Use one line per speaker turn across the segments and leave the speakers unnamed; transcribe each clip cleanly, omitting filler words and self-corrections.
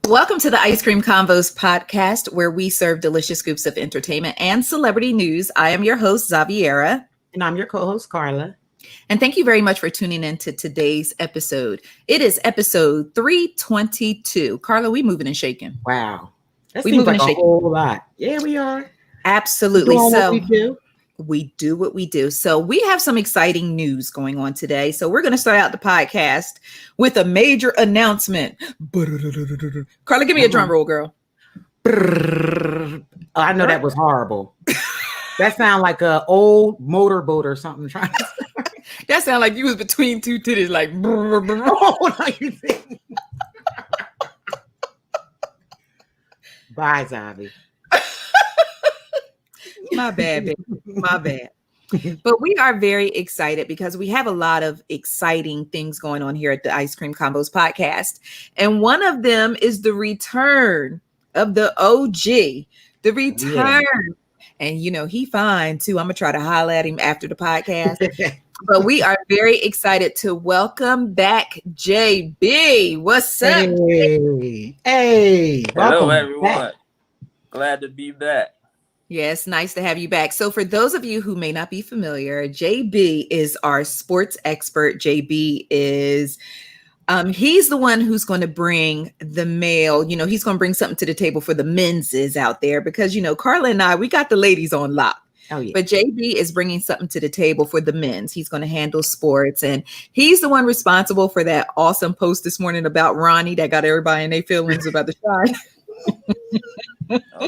Welcome to the Ice Cream Convos Podcast, where we serve delicious scoops of entertainment and celebrity news. I am your host, Xaviera.
And I'm your co-host, Karla.
And thank you very much for tuning in to today's episode. It is episode 322. Karla, we moving and shaking.
Wow. That
We
seems
moving
like
and
a
shaking.
whole lot. Yeah, we are.
Absolutely.
Doing
So
what we do.
we do what we do. So we have some exciting news going on today. So we're going to start out the podcast with a major announcement. Karla, give me a drum roll, girl.
Brrr. I know that was horrible. That sounds like an old motorboat or something.
That sounded like you was between two titties, like.
Oh, no, you think? Bye, Zavi.
My bad, baby. My bad. But we are very excited because we have a lot of exciting things going on here at the Ice Cream Convos Podcast. And one of them is the return of the OG, the return. Yeah. And, you know, he fine too. I'm going to try to holler at him after the podcast. But we are very excited to welcome back JB. What's up?
Hey.
Hello, everyone. Back. Glad to be back.
Yes, nice to have you back. So for those of you who may not be familiar, JB is our sports expert. JB is, he's the one who's going to bring the male, you know, he's going to bring something to the table for the men's out there because, you know, Karla and I, we got the ladies on lock.
Oh, yeah.
But JB is bringing something to the table for the men's. He's going to handle sports. And he's the one responsible for that awesome post this morning about Ronnie that got everybody in their feelings about the shot.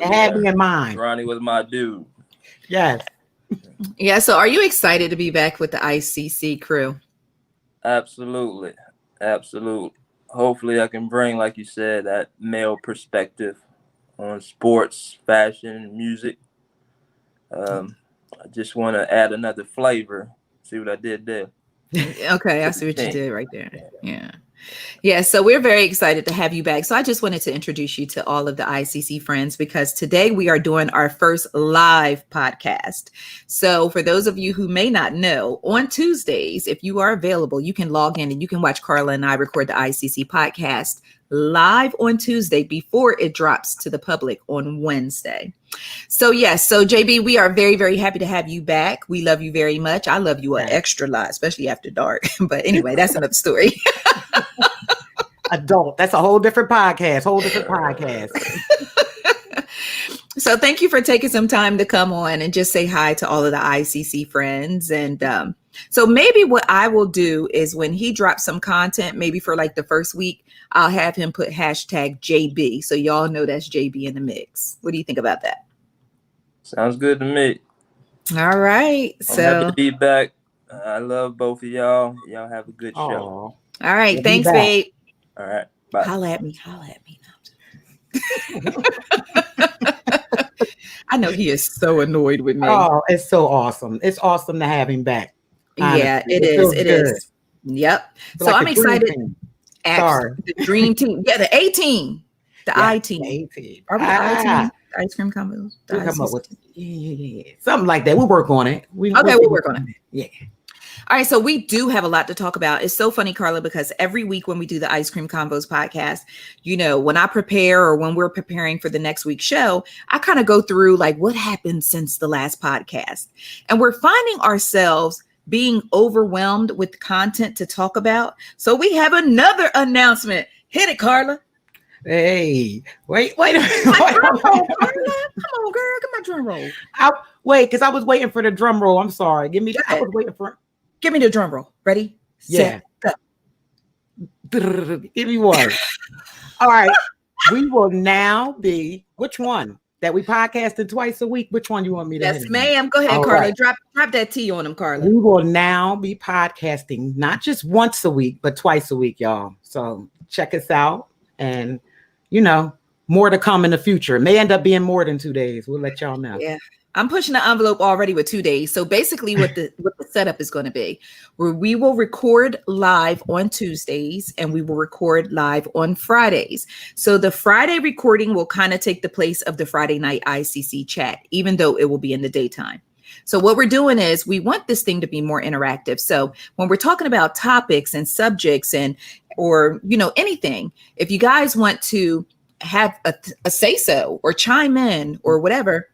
Had me in mind.
Ronnie was my dude.
Yes.
Yeah. So are you excited to be back with the ICC crew?
Absolutely. Hopefully I can bring, like you said, that male perspective on sports, fashion, music. I just want to add another flavor. See what I did there?
Okay, I see what you did right there. Yeah. So we're very excited to have you back. So I just wanted to introduce you to all of the ICC friends because today we are doing our first live podcast. So for those of you who may not know, on Tuesdays, if you are available, you can log in and you can watch Karla and I record the ICC podcast live on Tuesday before it drops to the public on Wednesday. So yes, so JB, we are very, very happy to have you back. We love you very much. I love you an extra lot, especially after dark. But anyway, that's another story.
Adult. That's a whole different podcast.
So thank you for taking some time to come on and just say hi to all of the ICC friends. And so maybe what I will do is when he drops some content, maybe for like the first week, I'll have him put hashtag JB. So y'all know that's JB in the mix. What do you think about that?
Sounds good to me.
All right.
I'm happy to be back. I love both of y'all. Y'all have a good show.
All right. Thanks, babe.
All right. Bye.
Holla at me. I know he is so annoyed with me.
Oh, it's so awesome. It's awesome to have him back.
Honestly. Yeah, it is. Yep. So like I'm excited. The dream team. Yeah, the A team. The I team.
A team.
Are we the I team? Ice Cream Convos.
Something like that. We'll work on it.
We'll work on it.
Yeah.
All right, so we do have a lot to talk about. It's so funny, Karla, because every week when we do the Ice Cream Convos podcast, you know, when I prepare or when we're preparing for the next week's show, I kind of go through like what happened since the last podcast. And we're finding ourselves being overwhelmed with content to talk about. So we have another announcement. Hit it, Karla.
Hey, wait a minute.
Come on, girl. Get my drum roll.
Because I was waiting for the drum roll. I'm sorry. Give me
the drum roll. Ready?
Yeah.
Set,
go. Give me one. All right. We will now be, which one? That we podcasted twice a week? Which one you want me to
Yes, ma'am. Go ahead, Karla. Right. Drop that T on them, Karla.
We will now be podcasting not just once a week, but twice a week, y'all. So check us out. And, you know, more to come in the future. It may end up being more than 2 days. We'll let y'all know.
Yeah. I'm pushing the envelope already with 2 days. So basically what the setup is going to be, where we will record live on Tuesdays and we will record live on Fridays. So the Friday recording will kind of take the place of the Friday night ICC chat, even though it will be in the daytime. So what we're doing is we want this thing to be more interactive. So when we're talking about topics and subjects or, you know, anything, if you guys want to have a say so or chime in or whatever,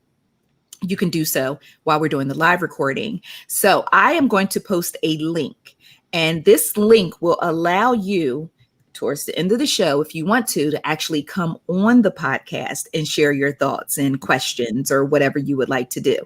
you can do so while we're doing the live recording. So I am going to post a link, and this link will allow you towards the end of the show, if you want to actually come on the podcast and share your thoughts and questions or whatever you would like to do.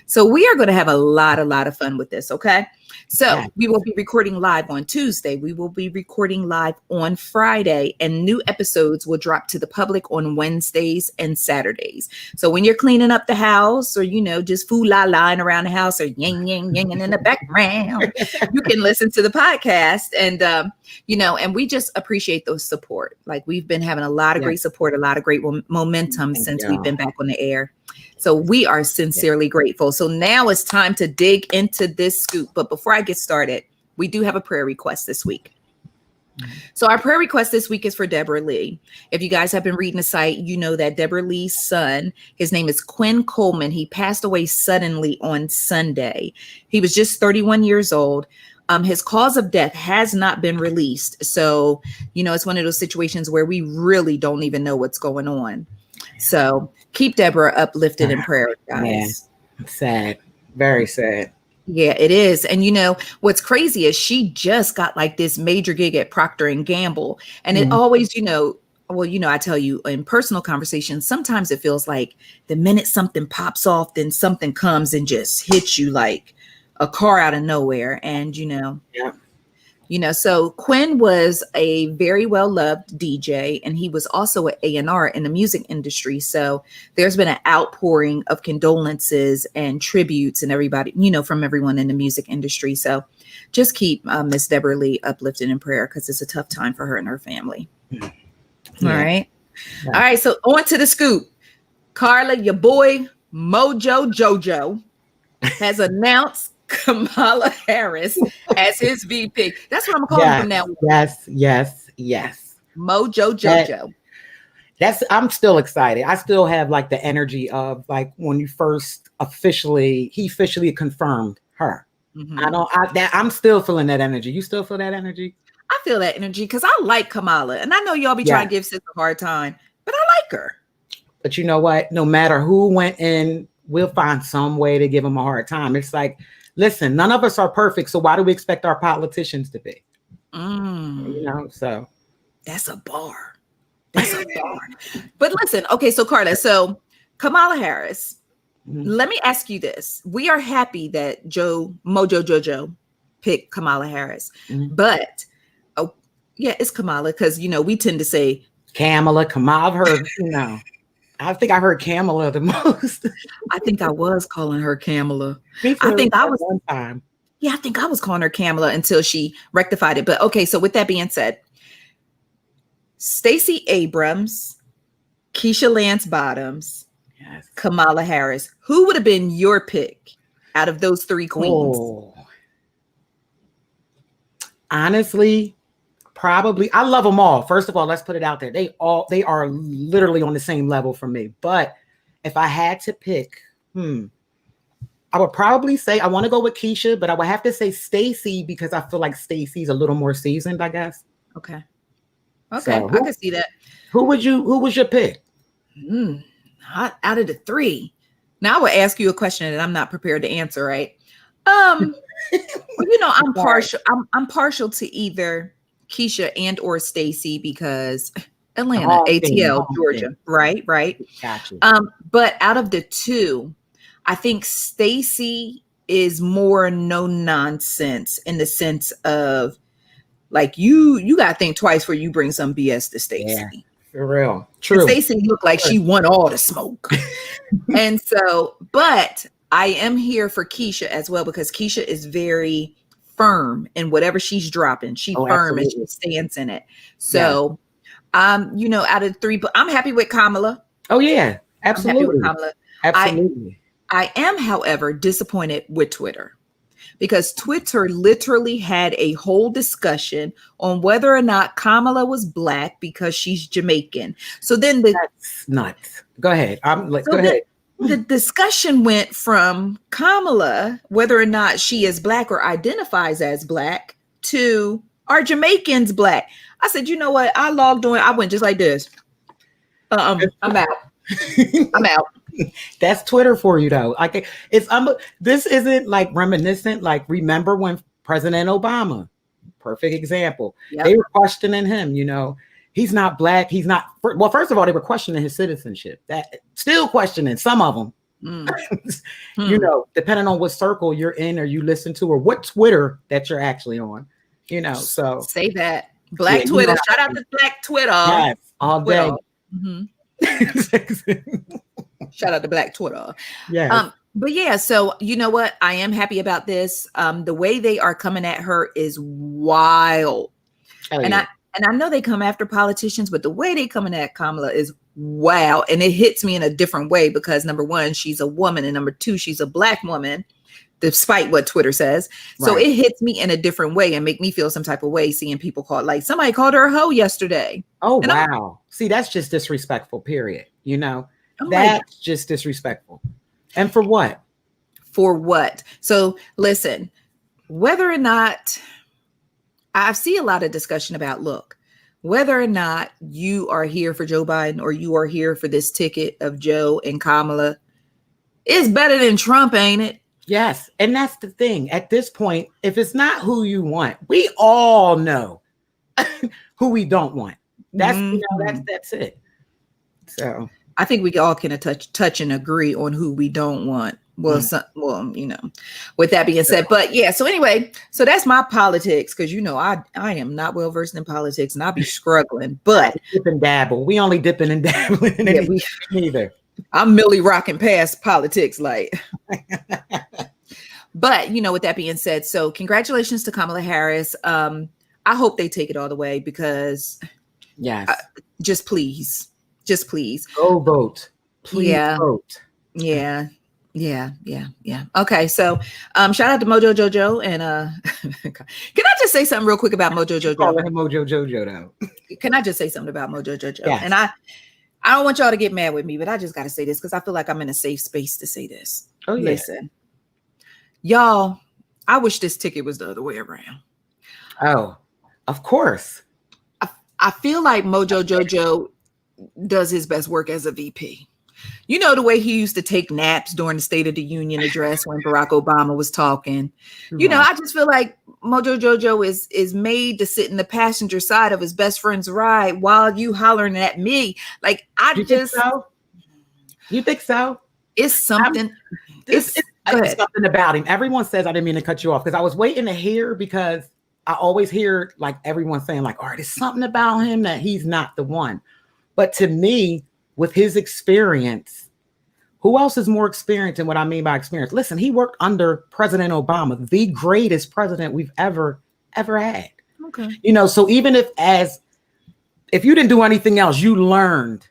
So we are going to have a lot of fun with this. Okay. So we will be recording live on Tuesday. We will be recording live on Friday, and new episodes will drop to the public on Wednesdays and Saturdays. So when you're cleaning up the house, or, just foo-la-laing around the house, or yang in the background, you can listen to the podcast. And, and we just appreciate those support. Like, we've been having a lot of great support, a lot of great momentum since we've been back on the air. So we are sincerely grateful. So now it's time to dig into this scoop. But before I get started, we do have a prayer request this week. So our prayer request this week is for Deborah Lee. If you guys have been reading the site, you know that Deborah Lee's son, his name is Quinn Coleman. He passed away suddenly on Sunday. He was just 31 years old. His cause of death has not been released. So, it's one of those situations where we really don't even know what's going on. So keep Deborah uplifted in prayer, guys.
Yeah. Sad. Very sad.
Yeah, it is. And what's crazy is she just got like this major gig at Procter & Gamble. And it always, I tell you in personal conversations, sometimes it feels like the minute something pops off, then something comes and just hits you like a car out of nowhere. And, so Quinn was a very well-loved DJ, and he was also an A&R in the music industry. So there's been an outpouring of condolences and tributes and everybody, from everyone in the music industry. So just keep Miss Deborah Lee uplifted in prayer, because it's a tough time for her and her family. Yeah. All right. Yeah. All right. So on to the scoop. Karla, your boy, Mojo Jojo, has announced Kamala Harris as his VP. That's what I'm calling him from now on.
Yes.
Mojo Jojo.
I'm still excited. I still have like the energy of like when he officially confirmed her. I'm still feeling that energy. You still feel that energy?
I feel that energy because I like Kamala, and I know y'all be trying to give Sis a hard time, but I like her.
But you know what? No matter who went in, we'll find some way to give them a hard time. It's like, listen, none of us are perfect, so why do we expect our politicians to be? So
that's a bar. But listen, okay, so Karla, so Kamala Harris, let me ask you this. We are happy that Mojo Jojo picked Kamala Harris, but it's Kamala, because we tend to say
Kamala. I've heard, I think I heard Kamala the most.
I think I was calling her Kamala.
I think I was one time.
Yeah, I think I was calling her Kamala until she rectified it. But okay, so with that being said, Stacey Abrams, Keisha Lance Bottoms, Kamala Harris. Who would have been your pick out of those three queens?
Oh. Honestly, probably. I love them all. First of all, let's put it out there. They are literally on the same level for me. But if I had to pick, I would probably say I want to go with Keisha, but I would have to say Stacey, because I feel like Stacey's a little more seasoned, I guess.
Okay. So, I can see that.
Who was your pick?
Out of the three. Now I would ask you a question that I'm not prepared to answer, right? I'm partial. I'm partial to either Keisha and or Stacey, because Atlanta, ATL, Georgia, right?
Gotcha.
But out of the two, I think Stacey is more no nonsense, in the sense of like you got to think twice before you bring some BS to Stacey.
Yeah, for real. True.
Stacey looked like she won all the smoke. And so, but I am here for Keisha as well, because Keisha is very firm in whatever she's dropping. She's firm, absolutely. And she stands in it. So, out of the three, but I'm happy with Kamala.
Oh yeah, absolutely.
I'm happy with Kamala.
Absolutely.
I am, however, disappointed with Twitter, because Twitter literally had a whole discussion on whether or not Kamala was Black because she's Jamaican. So then
that's nuts. Go ahead. Go ahead.
The discussion went from Kamala, whether or not she is Black or identifies as Black, to, are Jamaicans Black? I said, you know what? I logged on. I went just like this. I'm out. I'm out.
That's Twitter for you, though. Like this isn't like reminiscent. Like, remember when President Obama, perfect example, they were questioning him. He's not black. He's not. Well, first of all, they were questioning his citizenship. That still questioning some of them. Depending on what circle you're in or you listen to, or what Twitter that you're actually on. So
say that Black Twitter. Shout out to Black Twitter.
Yes, all day.
Shout out to Black Twitter.
Yeah.
But yeah, so you know what? I am happy about this. The way they are coming at her is wild. And I know they come after politicians, but the way they coming at Kamala is wow. And it hits me in a different way because number one, she's a woman, and number two, she's a black woman, despite what Twitter says. So it hits me in a different way and make me feel some type of way seeing people like somebody called her a hoe yesterday.
Oh, and wow. See, that's just disrespectful, period. That's just disrespectful. And for what?
For what? So listen, whether or not I see a lot of discussion about, look, whether or not you are here for Joe Biden or you are here for this ticket of Joe and Kamala, it's better than Trump, ain't it?
Yes. And that's the thing. At this point, if it's not who you want, we all know who we don't want. That's that's it. So
I think we all can touch and agree on who we don't want. Well, with that being said, but yeah, so anyway, so that's my politics. Cause I am not well versed in politics and I'll be struggling, but
dip and dabble. We only dipping and dabbling in neither.
I'm merely rocking past politics. But with that being said, so congratulations to Kamala Harris. I hope they take it all the way because just please
go vote. Please vote.
Yeah. Okay, so shout out to Mojo Jojo and can I just say something real quick about Mojo Jojo?
Call him Mojo Jojo though.
Can I just say something about Mojo Jojo?
Yes.
And I don't want y'all to get mad with me, but I just got to say this because I feel like I'm in a safe space to say this.
Oh yeah.
Listen, y'all, I wish this ticket was the other way around.
Oh, of course.
I feel like Mojo Jojo does his best work as a VP. The way he used to take naps during the State of the Union address when Barack Obama was talking. I just feel like Mojo Jojo is made to sit in the passenger side of his best friend's ride while you hollering at me. Like
You think so?
It's something.
It's something about him. Everyone says, I didn't mean to cut you off because I was waiting to hear, because I always hear like everyone saying like, all right, there's something about him that he's not the one. But to me, with his experience, who else is more experienced? And what I mean by experience, listen, he worked under President Obama, the greatest president we've ever had.
Okay.
So even if you didn't do anything else, you learned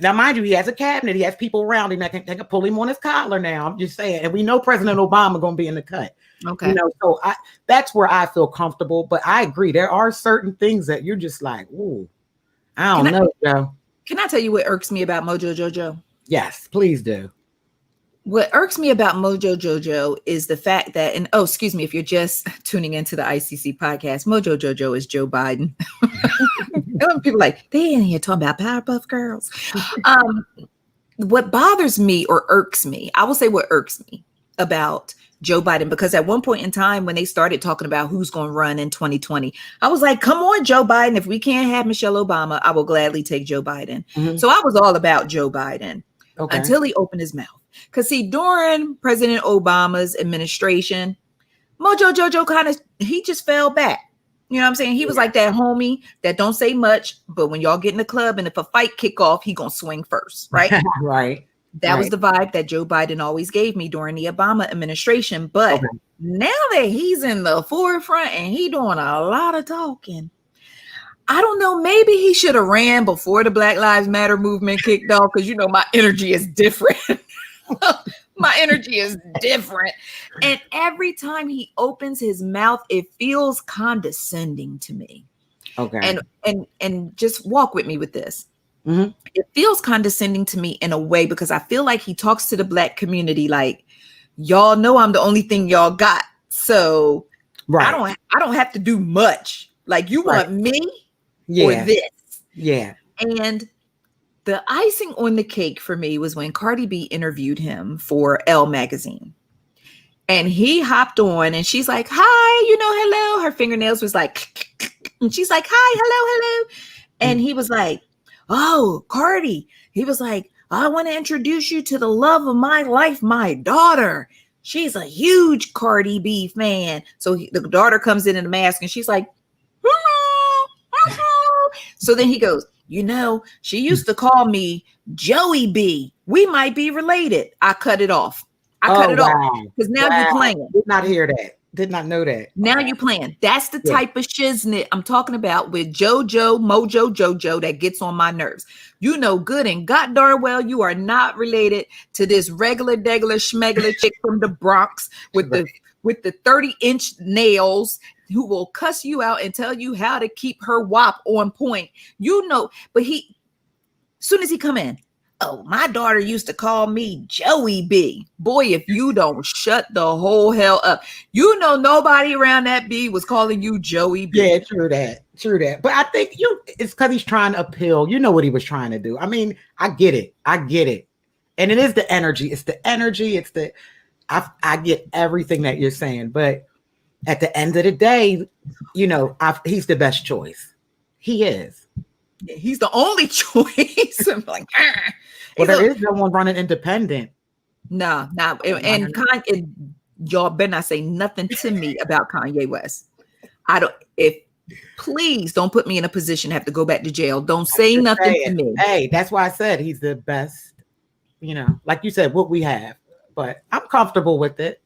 now, mind you, he has a cabinet, he has people around him that can pull him on his collar now. I'm just saying, and we know President Obama going to be in the cut.
Okay.
So that's where I feel comfortable. But I agree, there are certain things that you're just like, ooh, I don't know, Joe.
Can I tell you what irks me about Mojo Jojo?
Yes, please do.
What irks me about Mojo Jojo is the fact that, and excuse me, if you're just tuning into the ICC podcast, Mojo Jojo is Joe Biden. People like, they ain't here talking about Powerpuff Girls. What bothers me or irks me, I will say what irks me about Joe Biden, because at one point in time when they started talking about who's going to run in 2020, I was like, come on, Joe Biden. If we can't have Michelle Obama, I will gladly take Joe Biden. Mm-hmm. So I was all about Joe Biden until he opened his mouth. Because see, during President Obama's administration, Mojo Jojo he just fell back. You know what I'm saying? He was like that homie that don't say much, but when y'all get in the club and if a fight kick off, he gonna swing first, right?
Right.
That was the vibe that Joe Biden always gave me during the Obama administration. But now that he's in the forefront and he doing a lot of talking, I don't know, maybe he should have ran before the Black Lives Matter movement kicked off, because my energy is different. My energy is different. And every time he opens his mouth, it feels condescending to me. Okay. And just walk with me with this. Mm-hmm. It feels condescending to me in a way because I feel like he talks to the Black community like, y'all know I'm the only thing y'all got. So I don't have to do much. Like, you want me or this.
Yeah.
And the icing on the cake for me was when Cardi B interviewed him for Elle magazine. And he hopped on and she's like, hi, hello. Her fingernails was like, and she's like, hi, hello. And he was like, oh, Cardi. He was like, I want to introduce you to the love of my life, my daughter. She's a huge Cardi B fan. So the daughter comes in the mask and she's like, so then he goes, she used to call me Joey B. We might be related. I cut it off. Off because now you're playing.
Did not hear that. Did not know that.
Now you're playing. That's the type of shiznit I'm talking about with Mojo Jojo that gets on my nerves. You know good and god darn well you are not related to this regular schmegular chick from the Bronx with the 30-inch nails who will cuss you out and tell you how to keep her wop on point. But as soon as he come in, oh, my daughter used to call me Joey B. Boy, if you don't shut the whole hell up, nobody around that B was calling you Joey B.
Yeah, true that. But I think it's because he's trying to appeal. You know what he was trying to do. I mean, I get it. And it is the energy. It's the energy. I get everything that you're saying. But at the end of the day, he's the best choice. He is.
He's the only choice. I'm like,
well, there is no one running independent.
No. And y'all better not say nothing to me about Kanye West. Please don't put me in a position to have to go back to jail. Don't say nothing to me.
Hey, that's why I said he's the best, like you said, what we have. But I'm comfortable with it.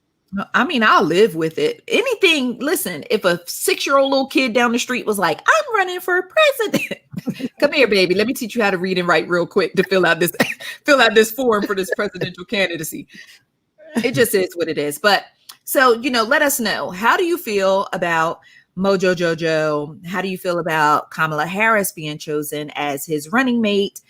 I mean, I'll live with it. Anything, listen, if a 6-year-old little kid down the street was like, I'm running for president. Come here, baby. Let me teach you how to read and write real quick to fill out this form for this presidential candidacy. It just is what it is. But so, let us know. How do you feel about Mojo Jojo? How do you feel about Kamala Harris being chosen as his running mate?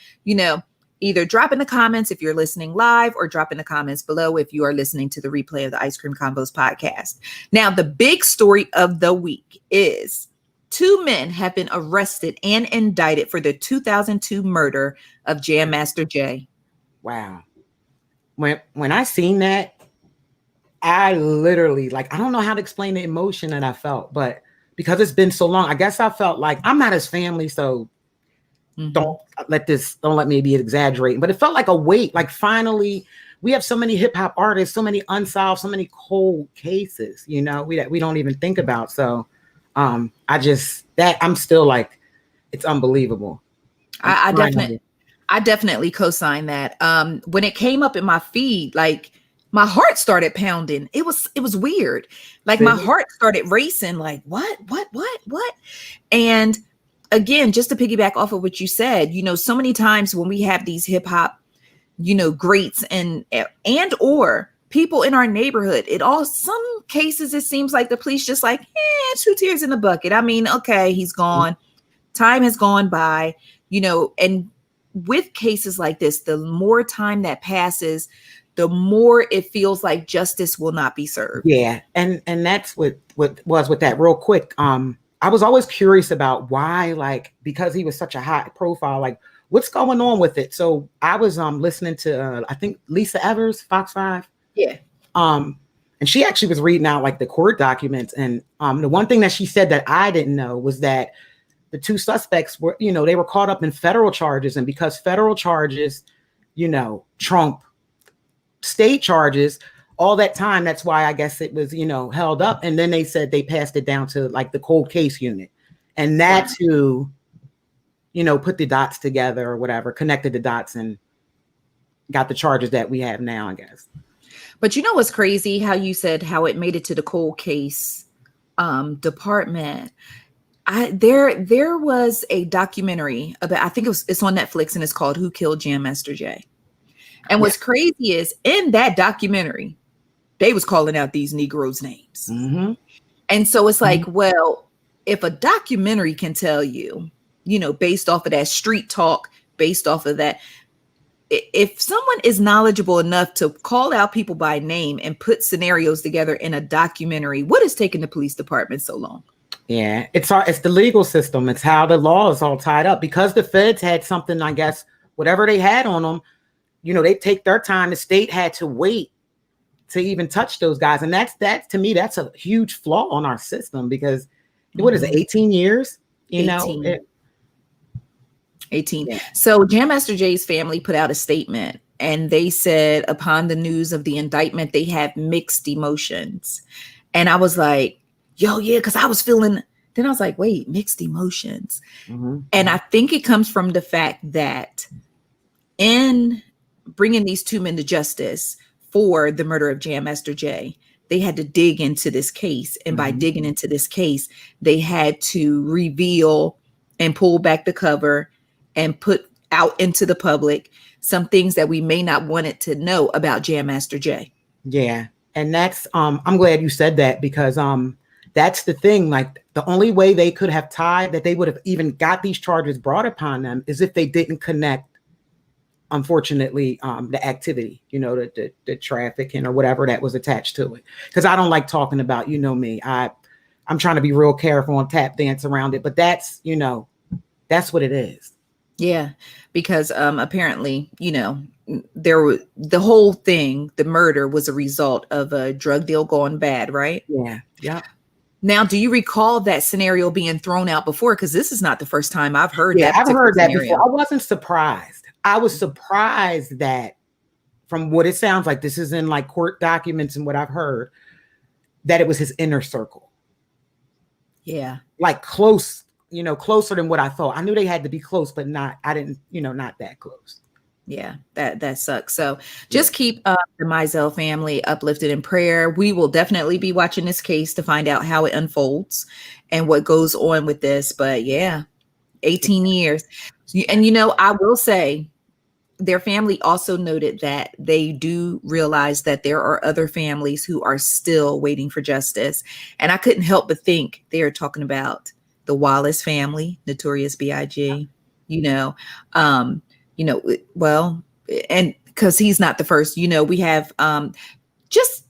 Either drop in the comments if you're listening live or drop in the comments below if you are listening to the replay of the Ice Cream Convos podcast. Now, the big story of the week is 2 men have been arrested and indicted for the 2002 murder of Jam Master Jay.
Wow. When I seen that, I literally, I don't know how to explain the emotion that I felt, but because it's been so long, I guess I felt like I'm not his family, so don't let me be exaggerating, but it felt like a weight. Like finally, we have so many hip hop artists, so many unsolved, so many cold cases, we don't even think about. So, I'm still like, it's unbelievable.
I definitely co-sign that. When it came up in my feed, like my heart started pounding. It was weird. Like my heart started racing. Like what? And again, just to piggyback off of what you said, so many times when we have these hip hop, greats and or people in our neighborhood, some cases, it seems like the police just like, 2 tears in the bucket. I mean, okay, he's gone. Time has gone by, and with cases like this, the more time that passes, the more it feels like justice will not be served. Yeah.
And that's what was with that real quick. I was always curious about why, because he was such a high profile, what's going on with it? So I was listening to I think Lisa Evers, Fox 5.
Yeah.
And she actually was reading out the court documents. And the one thing that she said that I didn't know was that the 2 suspects were, they were caught up in federal charges. And because federal charges, trump state charges, all that time, that's why I guess it was, held up. And then they said they passed it down to the cold case unit. And that's who, put the dots together or whatever, connected the dots and got the charges that we have now, I guess.
But what's crazy? How you said how it made it to the cold case department. There was a documentary about, I think it's on Netflix, and it's called Who Killed Jam Master Jay. And what's crazy is in that documentary, they was calling out these Negroes' names.
Mm-hmm.
And so it's like, well, if a documentary can tell you, based off of that street talk, based off of that, if someone is knowledgeable enough to call out people by name and put scenarios together in a documentary, what is taking the police department so long?
Yeah, it's the legal system. It's how the law is all tied up, because the feds had something, I guess, whatever they had on them, they take their time. The state had to wait to even touch those guys. And that's to me, that's a huge flaw on our system, because what is it, 18 years?
18. Yeah. So Jam Master Jay's family put out a statement, and they said upon the news of the indictment, they had mixed emotions. And I was like, yo, yeah, because I was feeling, then I was like, wait, mixed emotions. Mm-hmm. And I think it comes from the fact that in bringing these two men to justice for the murder of Jam Master Jay, they had to dig into this case. And by digging into this case, they had to reveal and pull back the cover and put out into the public some things that we may not want it to know about Jam Master Jay.
Yeah. And that's, I'm glad you said that, because that's the thing. Like, the only way they could have tied, that they would have even got these charges brought upon them, is if they didn't connect, unfortunately, the activity, the trafficking or whatever that was attached to it. Because I don't like talking about, me, I'm trying to be real careful and tap dance around it, but that's what it is.
Yeah, because apparently, the whole thing, the murder, was a result of a drug deal going bad, right?
Yeah. Yeah.
Now, do you recall that scenario being thrown out before? Because this is not the first time I've heard that.
Yeah, I've heard that before. I wasn't surprised. I was surprised that, from what it sounds like, this is in like court documents and what I've heard, that it was his inner circle.
Yeah.
Like close, closer than what I thought. I knew they had to be close, but not that close.
Yeah, that sucks. So just keep the Mizell family uplifted in prayer. We will definitely be watching this case to find out how it unfolds and what goes on with this. But yeah, 18 years. And, I will say, their family also noted that they do realize that there are other families who are still waiting for justice. And I couldn't help but think they are talking about the Wallace family, Notorious B.I.G., well, and because he's not the first, we have just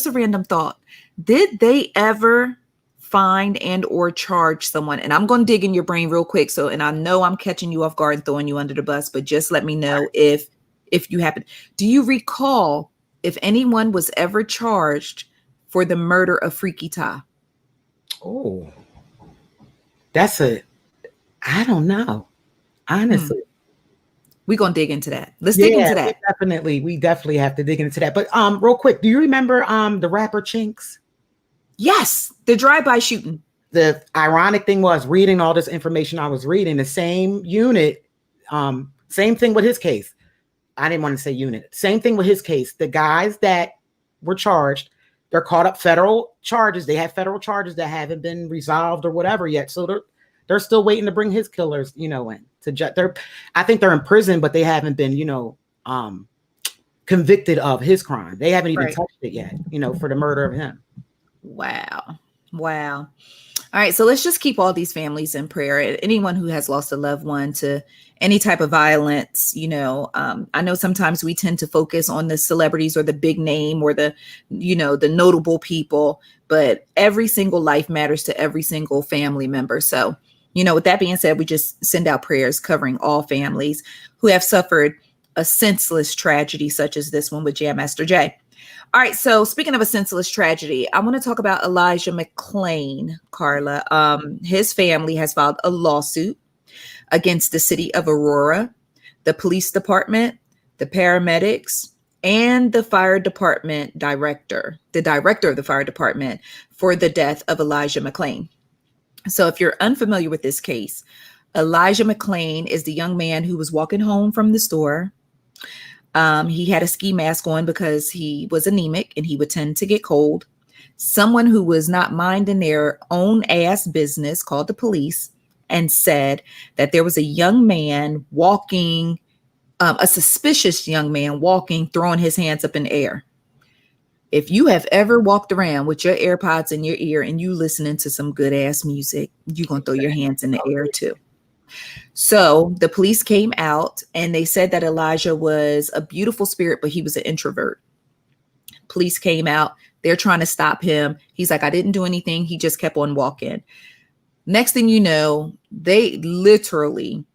a random thought. Did they ever find and or charge someone? And I'm going to dig in your brain real quick. So, and I know I'm catching you off guard and throwing you under the bus, but just let me know if you happen. Do you recall if anyone was ever charged for the murder of Freaky Ta?
Oh, I don't know. Honestly.
We're going to dig into that. Let's dig into that.
We definitely have to dig into that. But real quick, do you remember the rapper Chinks?
Yes, the drive-by shooting.
The ironic thing was, reading all this information I was reading, the same unit, same thing with his case. I didn't want to say unit. Same thing with his case. The guys that were charged, they're caught up federal charges. They have federal charges that haven't been resolved or whatever yet. So they're still waiting to bring his killers, in to judge. I think they're in prison, but they haven't been, convicted of his crime. They haven't even touched it yet, for the murder of him.
Wow. All right. So let's just keep all these families in prayer. Anyone who has lost a loved one to any type of violence, I know sometimes we tend to focus on the celebrities or the big name or the notable people, but every single life matters to every single family member. So, with that being said, we just send out prayers covering all families who have suffered a senseless tragedy such as this one with Jam Master Jay. All right. So speaking of a senseless tragedy, I want to talk about Elijah McClain, Karla. His family has filed a lawsuit against the city of Aurora, the police department, the paramedics, and the fire department director, the director of the fire department, for the death of Elijah McClain. So if you're unfamiliar with this case, Elijah McClain is the young man who was walking home from the store. He had a ski mask on because he was anemic and he would tend to get cold. Someone who was not minding their own ass business called the police and said that there was a young man walking, a suspicious young man walking, throwing his hands up in the air. If you have ever walked around with your AirPods in your ear and you listening to some good ass music, you're going to throw your hands in the air too. So the police came out and they said that Elijah was a beautiful spirit, but he was an introvert. Police came out. They're trying to stop him. He's like, I didn't do anything. He just kept on walking. Next thing you know, they literally,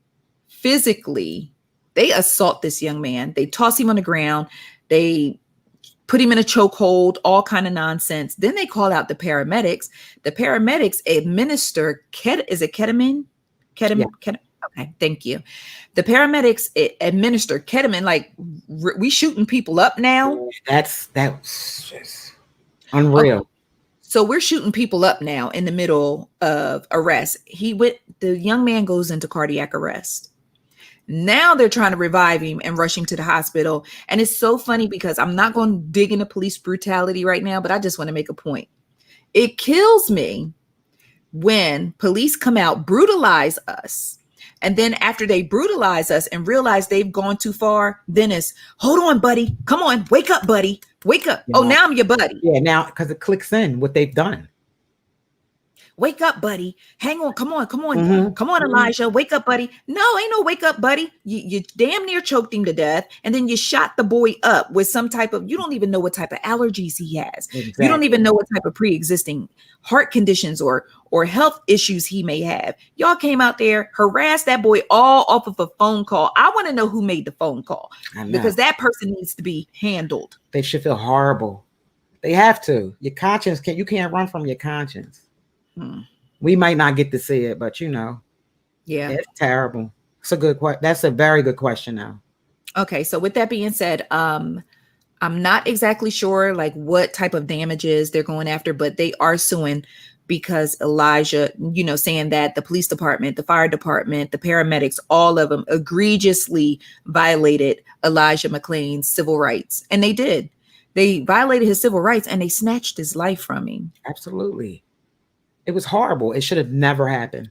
physically They assault this young man. They toss him on the ground. They put him in a chokehold, all kind of nonsense. Then they call out the paramedics. The paramedics administer ketamine? Okay, thank you. The paramedics administer ketamine. Like, we shooting people up now.
That's just unreal.
Okay. So we're shooting people up now in the middle of arrest. The young man goes into cardiac arrest. Now they're trying to revive him and rush him to the hospital. And it's so funny because I'm not going to dig into police brutality right now, but I just want to make a point. It kills me when police come out, brutalize us. And then after they brutalize us and realize they've gone too far, then it's, hold on, buddy. Come on. Wake up, buddy. Wake up. Yeah. Oh, now I'm your buddy.
Yeah, now because it clicks in what they've done.
Wake up, buddy. Hang on. Come on. Mm-hmm. Come on, Elijah. Wake up, buddy. No, ain't no wake up, buddy. You damn near choked him to death. And then you shot the boy up with some type of, you don't even know what type of allergies he has. Exactly. You don't even know what type of pre-existing heart conditions or health issues he may have. Y'all came out there, harassed that boy all off of a phone call. I want to know who made the phone call, because that person needs to be handled.
They should feel horrible. They have to. Your conscience you can't run from your conscience. We might not get to see it, but yeah, it's terrible. It's a good question. That's a very good question now.
Okay, so with that being said, I'm not exactly sure like what type of damages they're going after, but they are suing because Elijah, saying that the police department, the fire department, the paramedics, all of them egregiously violated Elijah McClain's civil rights, and they did. They violated his civil rights and they snatched his life from him.
Absolutely. It was horrible. It should have never happened.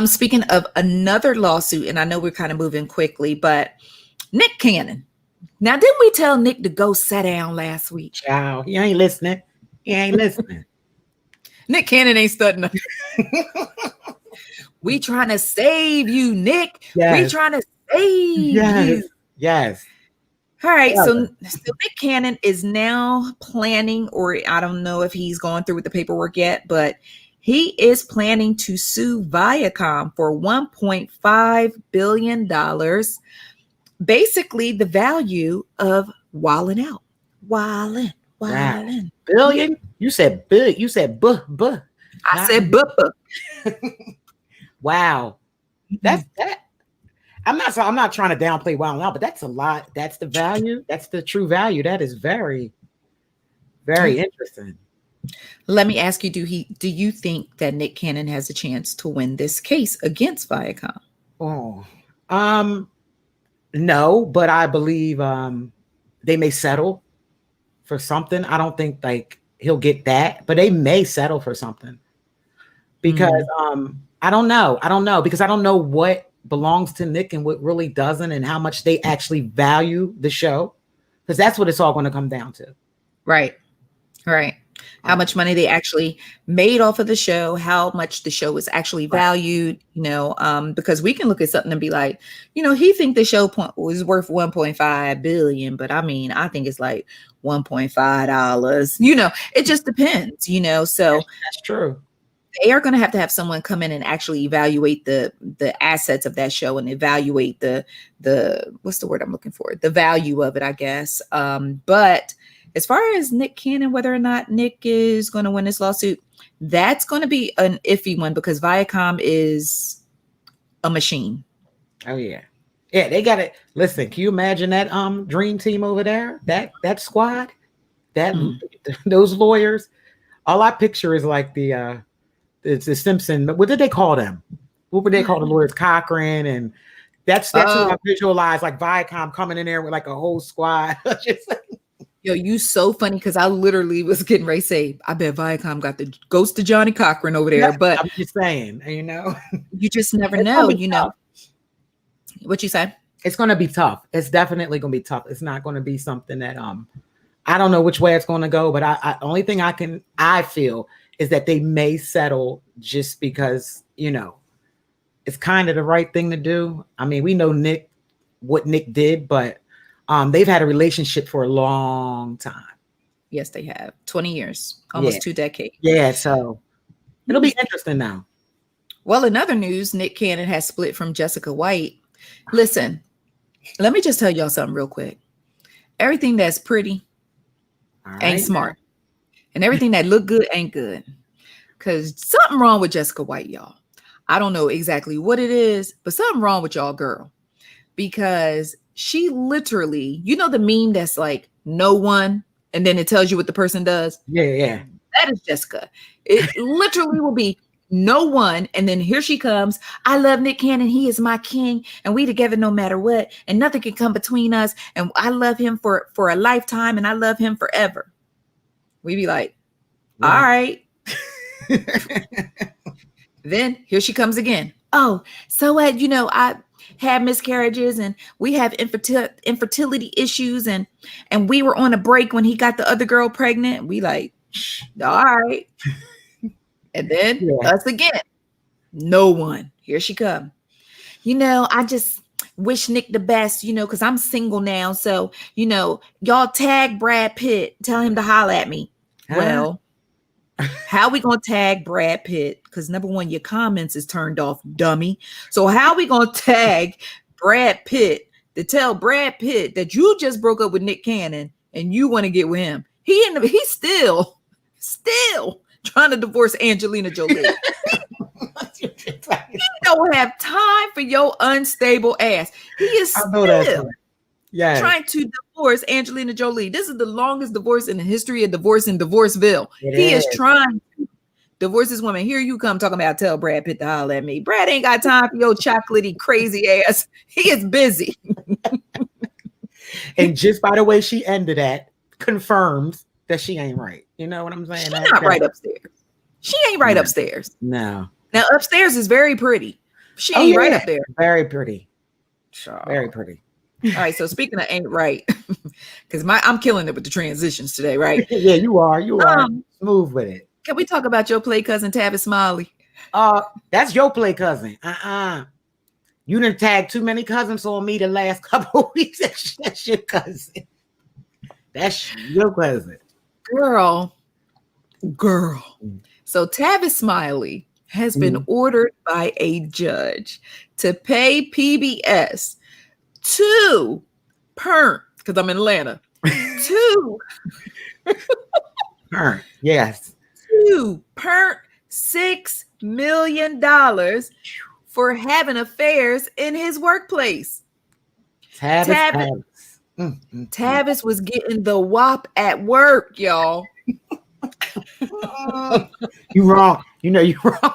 Speaking of another lawsuit, and I know we're kind of moving quickly, but Nick Cannon. Now, didn't we tell Nick to go sit down last week? Child, he ain't listening.
Nick Cannon ain't studying. We trying to save you, Nick. Yes. We trying to save you.
Yes.
All right, so Nick Cannon is now planning, or I don't know if he's gone through with the paperwork yet, but he is planning to sue Viacom for $1.5 billion, basically the value of Wildin' Out. Wildin'.
Billion? You said big. You said buh.
I said buh.
Wow. That's that. I'm not trying to downplay Wild 'N Out, but that's a lot. That's the value. That's the true value. That is very, very interesting.
Let me ask you, do you think that Nick Cannon has a chance to win this case against Viacom?
No, but I believe they may settle for something. I don't think like he'll get that, but they may settle for something because I don't know because I don't know what belongs to Nick and what really doesn't, and how much they actually value the show, because that's what it's all going to come down to.
Right. How much money they actually made off of the show, how much the show was actually valued, because we can look at something and be like, he think the show was worth 1.5 billion, but I mean, I think it's like $1.5. It just depends, so
that's true.
They are going to have someone come in and actually evaluate the assets of that show and evaluate the what's the word I'm looking for? The value of it, I guess. But as far as Nick Cannon, whether or not Nick is going to win this lawsuit, that's going to be an iffy one because Viacom is a machine.
Oh yeah. Yeah, they got it. Listen, can you imagine that dream team over there? That squad? Those lawyers? All I picture is like the Simpson. What did they call them? What would they call the lawyers? Cochran, and that's what I visualize, like Viacom coming in there with like a whole squad.
Yo, you so funny because I literally was getting ready to say, I bet Viacom got the ghost of Johnny Cochran over there. But
I'm just saying,
you just never know, What you say?
It's going to be tough. It's definitely going to be tough. It's not going to be something that I don't know which way it's going to go, but I only thing I feel is that they may settle just because, it's kind of the right thing to do. I mean, we know what Nick did, but they've had a relationship for a long time.
Yes, they have. 20 years, almost 2 decades.
Yeah, so it'll be interesting now.
Well, in other news, Nick Cannon has split from Jessica White. Listen, let me just tell y'all something real quick. Everything that's pretty ain't smart. And everything that look good ain't good. Because something wrong with Jessica White, y'all. I don't know exactly what it is, but something wrong with y'all, girl. Because she literally, you know the meme that's like, no one, and then it tells you what the person does?
Yeah.
That is Jessica. It literally will be no one, and then here she comes. I love Nick Cannon. He is my king, and we together no matter what, and nothing can come between us, and I love him for a lifetime, and I love him forever. We be like, all right. Then here she comes again. Oh, so what? I had miscarriages and we have infertility issues and we were on a break when he got the other girl pregnant. We like, all right. And then us again. No one. Here she come. I just wish Nick the best, because I'm single now. So, y'all tag Brad Pitt. Tell him to holler at me. Huh? Well, how we gonna tag Brad Pitt? Because number one, your comments is turned off, dummy. So how we gonna tag Brad Pitt to tell Brad Pitt that you just broke up with Nick Cannon and you want to get with him? He's still trying to divorce Angelina Jolie. He don't have time for your unstable ass. He is still trying to divorce Angelina Jolie. This is the longest divorce in the history of divorce in Divorceville. He is trying to divorce this woman. Here you come talking about tell Brad Pitt to holler at me. Brad ain't got time for your chocolatey crazy ass. He is busy.
And just by the way she ended that confirms that she ain't right. You know what I'm saying?
She's not right upstairs. She ain't right upstairs.
No.
Now upstairs is very pretty. She ain't right up there.
Very pretty. Very pretty.
All right, so speaking of ain't right, because I'm killing it with the transitions today, right?
Yeah, you are. Smooth with it.
Can we talk about your play cousin Tavis Smiley?
That's your play cousin. You didn't tag too many cousins on me the last couple of weeks. That's your cousin. That's your cousin.
Girl. So Tavis Smiley has been ordered by a judge to pay PBS because I'm in Atlanta. $2.6 million for having affairs in his workplace. Tavis was getting the whop at work, y'all.
You wrong. You're wrong.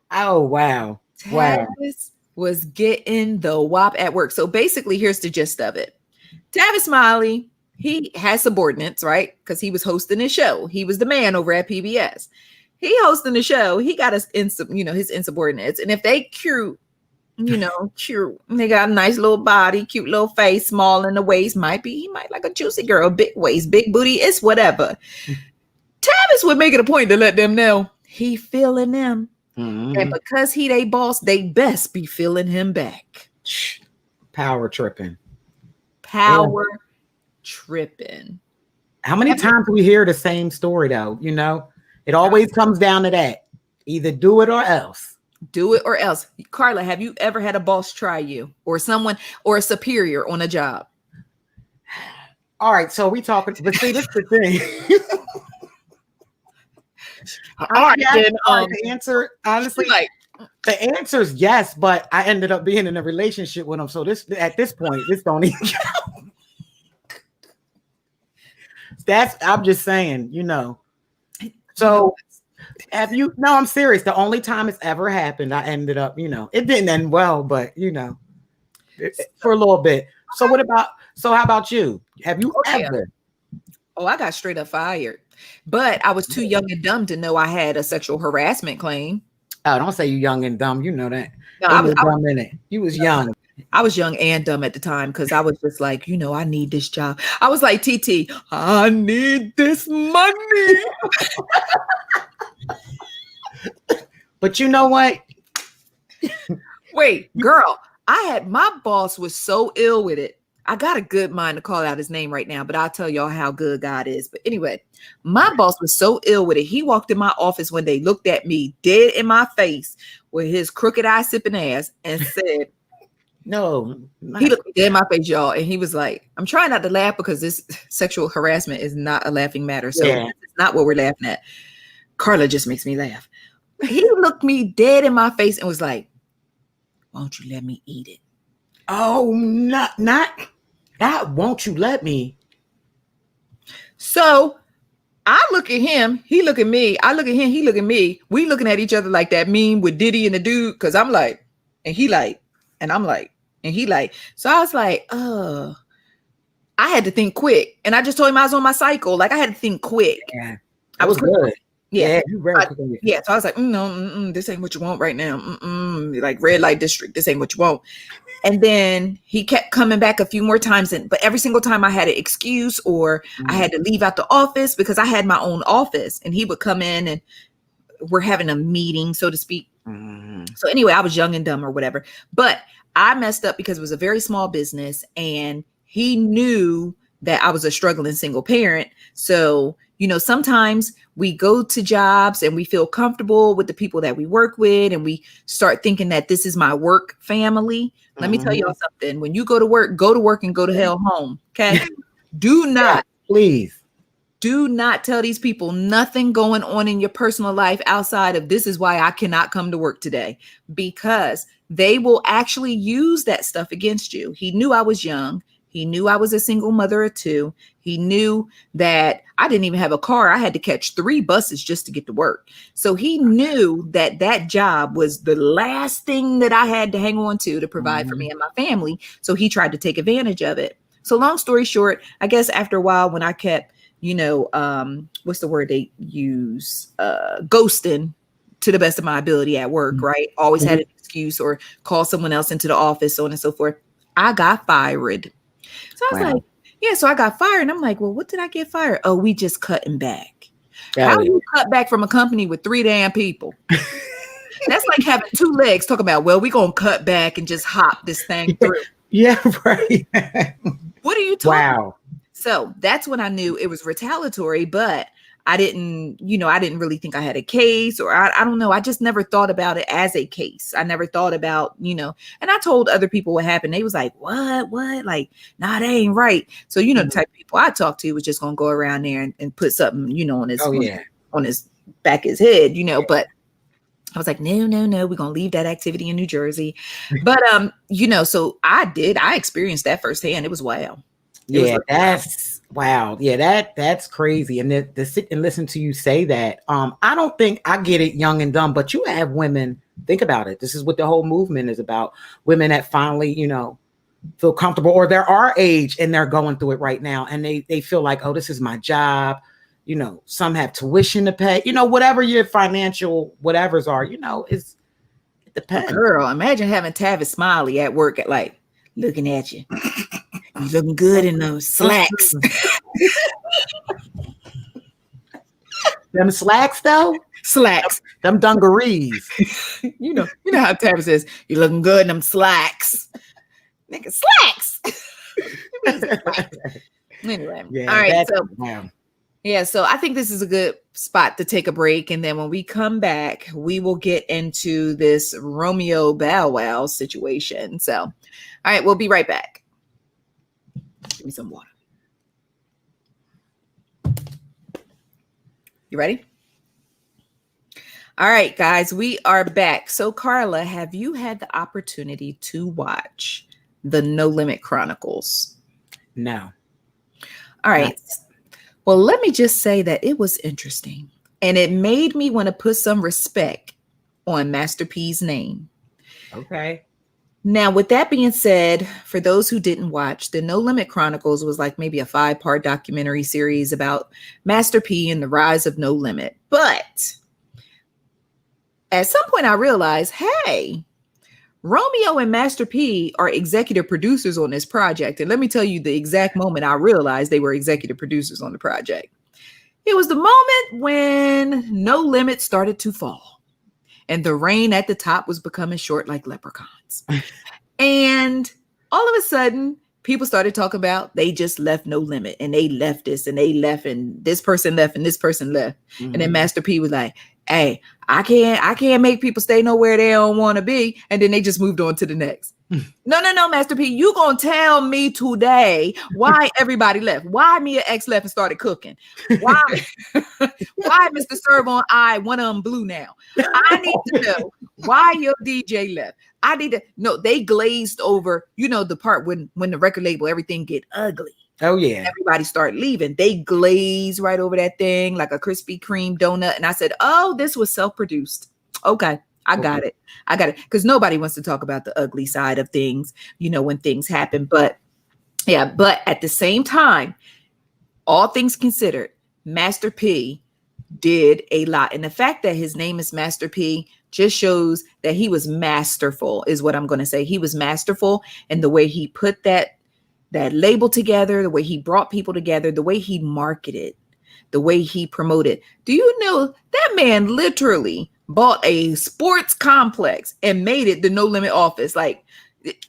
Oh, wow.
Tavis was getting the whop at work. So basically, here's the gist of it. Tavis Smiley, he has subordinates, right? Because he was hosting his show. He was the man over at PBS. He hosting the show. He got his insubordinates. And if they cute, they got a nice little body, cute little face, small in the waist, he might like a juicy girl, big waist, big booty, it's whatever. Tavis would make it a point to let them know he feeling them. Mm-hmm. And because he they boss, they best be feeling him back.
Power tripping.
How
many times do we hear the same story though? It always comes down to that. Either do it or else. Karla, have you ever had a boss try you or someone or a superior on a job? All right, so we talking, but see, this is the thing. The answer, honestly, the answer is yes, but I ended up being in a relationship with him. So at this point, this don't even count. I'm just saying, So no, I'm serious. The only time it's ever happened, I ended up, it didn't end well, but for a little bit. So how about you? Have you ever?
Oh, I got straight up fired. But I was too young and dumb to know I had a sexual harassment claim.
Oh, don't say you young and dumb. You know that.
No, I was
dumb in it. You was young.
I was young and dumb at the time because I was just like, I need this job. I was like, TT, I need this money.
But you know what?
Wait, girl, my boss was so ill with it. I got a good mind to call out his name right now, but I'll tell y'all how good God is. But anyway, my boss was so ill with it. He walked in my office one day, looked at me dead in my face with his crooked eye sipping ass and said,
No,
he looked me dead in my face, y'all. And he was like, I'm trying not to laugh because this sexual harassment is not a laughing matter. So it's not what we're laughing at. Karla just makes me laugh. He looked me dead in my face and was like, why don't you let me eat it?
Oh, not won't you let me?
So I look at him, he look at me, I look at him, he look at me. We looking at each other like that meme with Diddy and the dude, because I'm like, and he like, and I'm like, and he like. So I was like, I had to think quick. And I just told him I was on my cycle. Like I had to think quick.
Yeah,
I was
good.
Yeah,
you read
yeah. So I was like, no, this ain't what you want right now. Like red light district, this ain't what you want. And then he kept coming back a few more times, but every single time I had an excuse or I had to leave out the office because I had my own office, and he would come in and we're having a meeting, so to speak. So anyway, I was young and dumb or whatever, but I messed up because it was a very small business, and he knew that I was a struggling single parent. So, sometimes we go to jobs and we feel comfortable with the people that we work with, and we start thinking that this is my work family. Let me tell y'all something. When you go to work and go to hell home. Okay. Do not,
please.
Do not tell these people nothing going on in your personal life outside of this is why I cannot come to work today, because they will actually use that stuff against you. He knew I was young. He knew I was a single mother of two. He knew that I didn't even have a car. I had to catch 3 buses just to get to work. So he knew that that job was the last thing that I had to hang on to provide for me and my family. So he tried to take advantage of it. So long story short, I guess after a while, when I kept, what's the word they use? Ghosting to the best of my ability at work, right? Always had an excuse or call someone else into the office, so on and so forth. I got fired. So I was like, yeah, so I got fired. And I'm like, well, what did I get fired? Oh, we just cutting back. How do you cut back from a company with 3 damn people? That's like having 2 legs. Talk about, well, we're going to cut back and just hop this thing through.
Yeah, right.
What are you talking about?
Wow.
So that's when I knew it was retaliatory, but I didn't really think I had a case, or I don't know. I just never thought about it as a case. I never thought about, and I told other people what happened. They was like, what? Like, nah, that ain't right. So, the type of people I talked to was just going to go around there and put something, on his, on his back, his head, but I was like, no, we're going to leave that activity in New Jersey. But, so I experienced that firsthand. It was wow.
Yeah, that's wow. Yeah, that's crazy. And to sit and listen to you say that, I don't think I get it young and dumb, but you have women, think about it. This is what the whole movement is about. Women that finally, feel comfortable, or they're our age and they're going through it right now. And they feel like, oh, this is my job. Some have tuition to pay, whatever your financial whatevers are, it depends.
Girl, imagine having Tavis Smiley at work looking at you. You looking good in those slacks.
Them slacks though?
Slacks.
Them dungarees.
you know how Tavis says, you looking good in them slacks. Nigga, slacks. Anyway.
Yeah,
all right. So I think this is a good spot to take a break. And then when we come back, we will get into this Romeo Bow Wow situation. So, all right, we'll be right back. Give me some water. You ready? All right, guys, we are back. So, Karla, have you had the opportunity to watch the No Limit Chronicles?
No.
All right. Well, let me just say that it was interesting, and it made me want to put some respect on Master P's name.
Okay.
Now, with that being said, for those who didn't watch, the No Limit Chronicles was like maybe a 5-part documentary series about Master P and the rise of No Limit. But at some point I realized, hey, Romeo and Master P are executive producers on this project. And let me tell you the exact moment I realized they were executive producers on the project. It was the moment when No Limit started to fall. And the rain at the top was becoming short like leprechauns. And all of a sudden, people started talking about they just left No Limit, and they left this and they left, and this person left and this person left. And then Master P was like, Hey, I can't make people stay nowhere they don't want to be. And then they just moved on to the next. No, Master P, you gonna tell me today why everybody left? Why Mia X left and started cooking? Why Mr. Serve on I, one of them blue now? I need to know why your DJ left. I need to know. They glazed over, the part when the record label, everything get ugly.
Oh yeah.
Everybody start leaving. They glaze right over that thing like a Krispy Kreme donut. And I said, oh, this was self-produced. Okay. I got it. Because nobody wants to talk about the ugly side of things, when things happen. But at the same time, all things considered, Master P did a lot. And the fact that his name is Master P just shows that he was masterful, is what I'm going to say. He was masterful in the way he put that label together, the way he brought people together, the way he marketed, the way he promoted. Do you know that man literally bought a sports complex and made it the No Limit office? Like,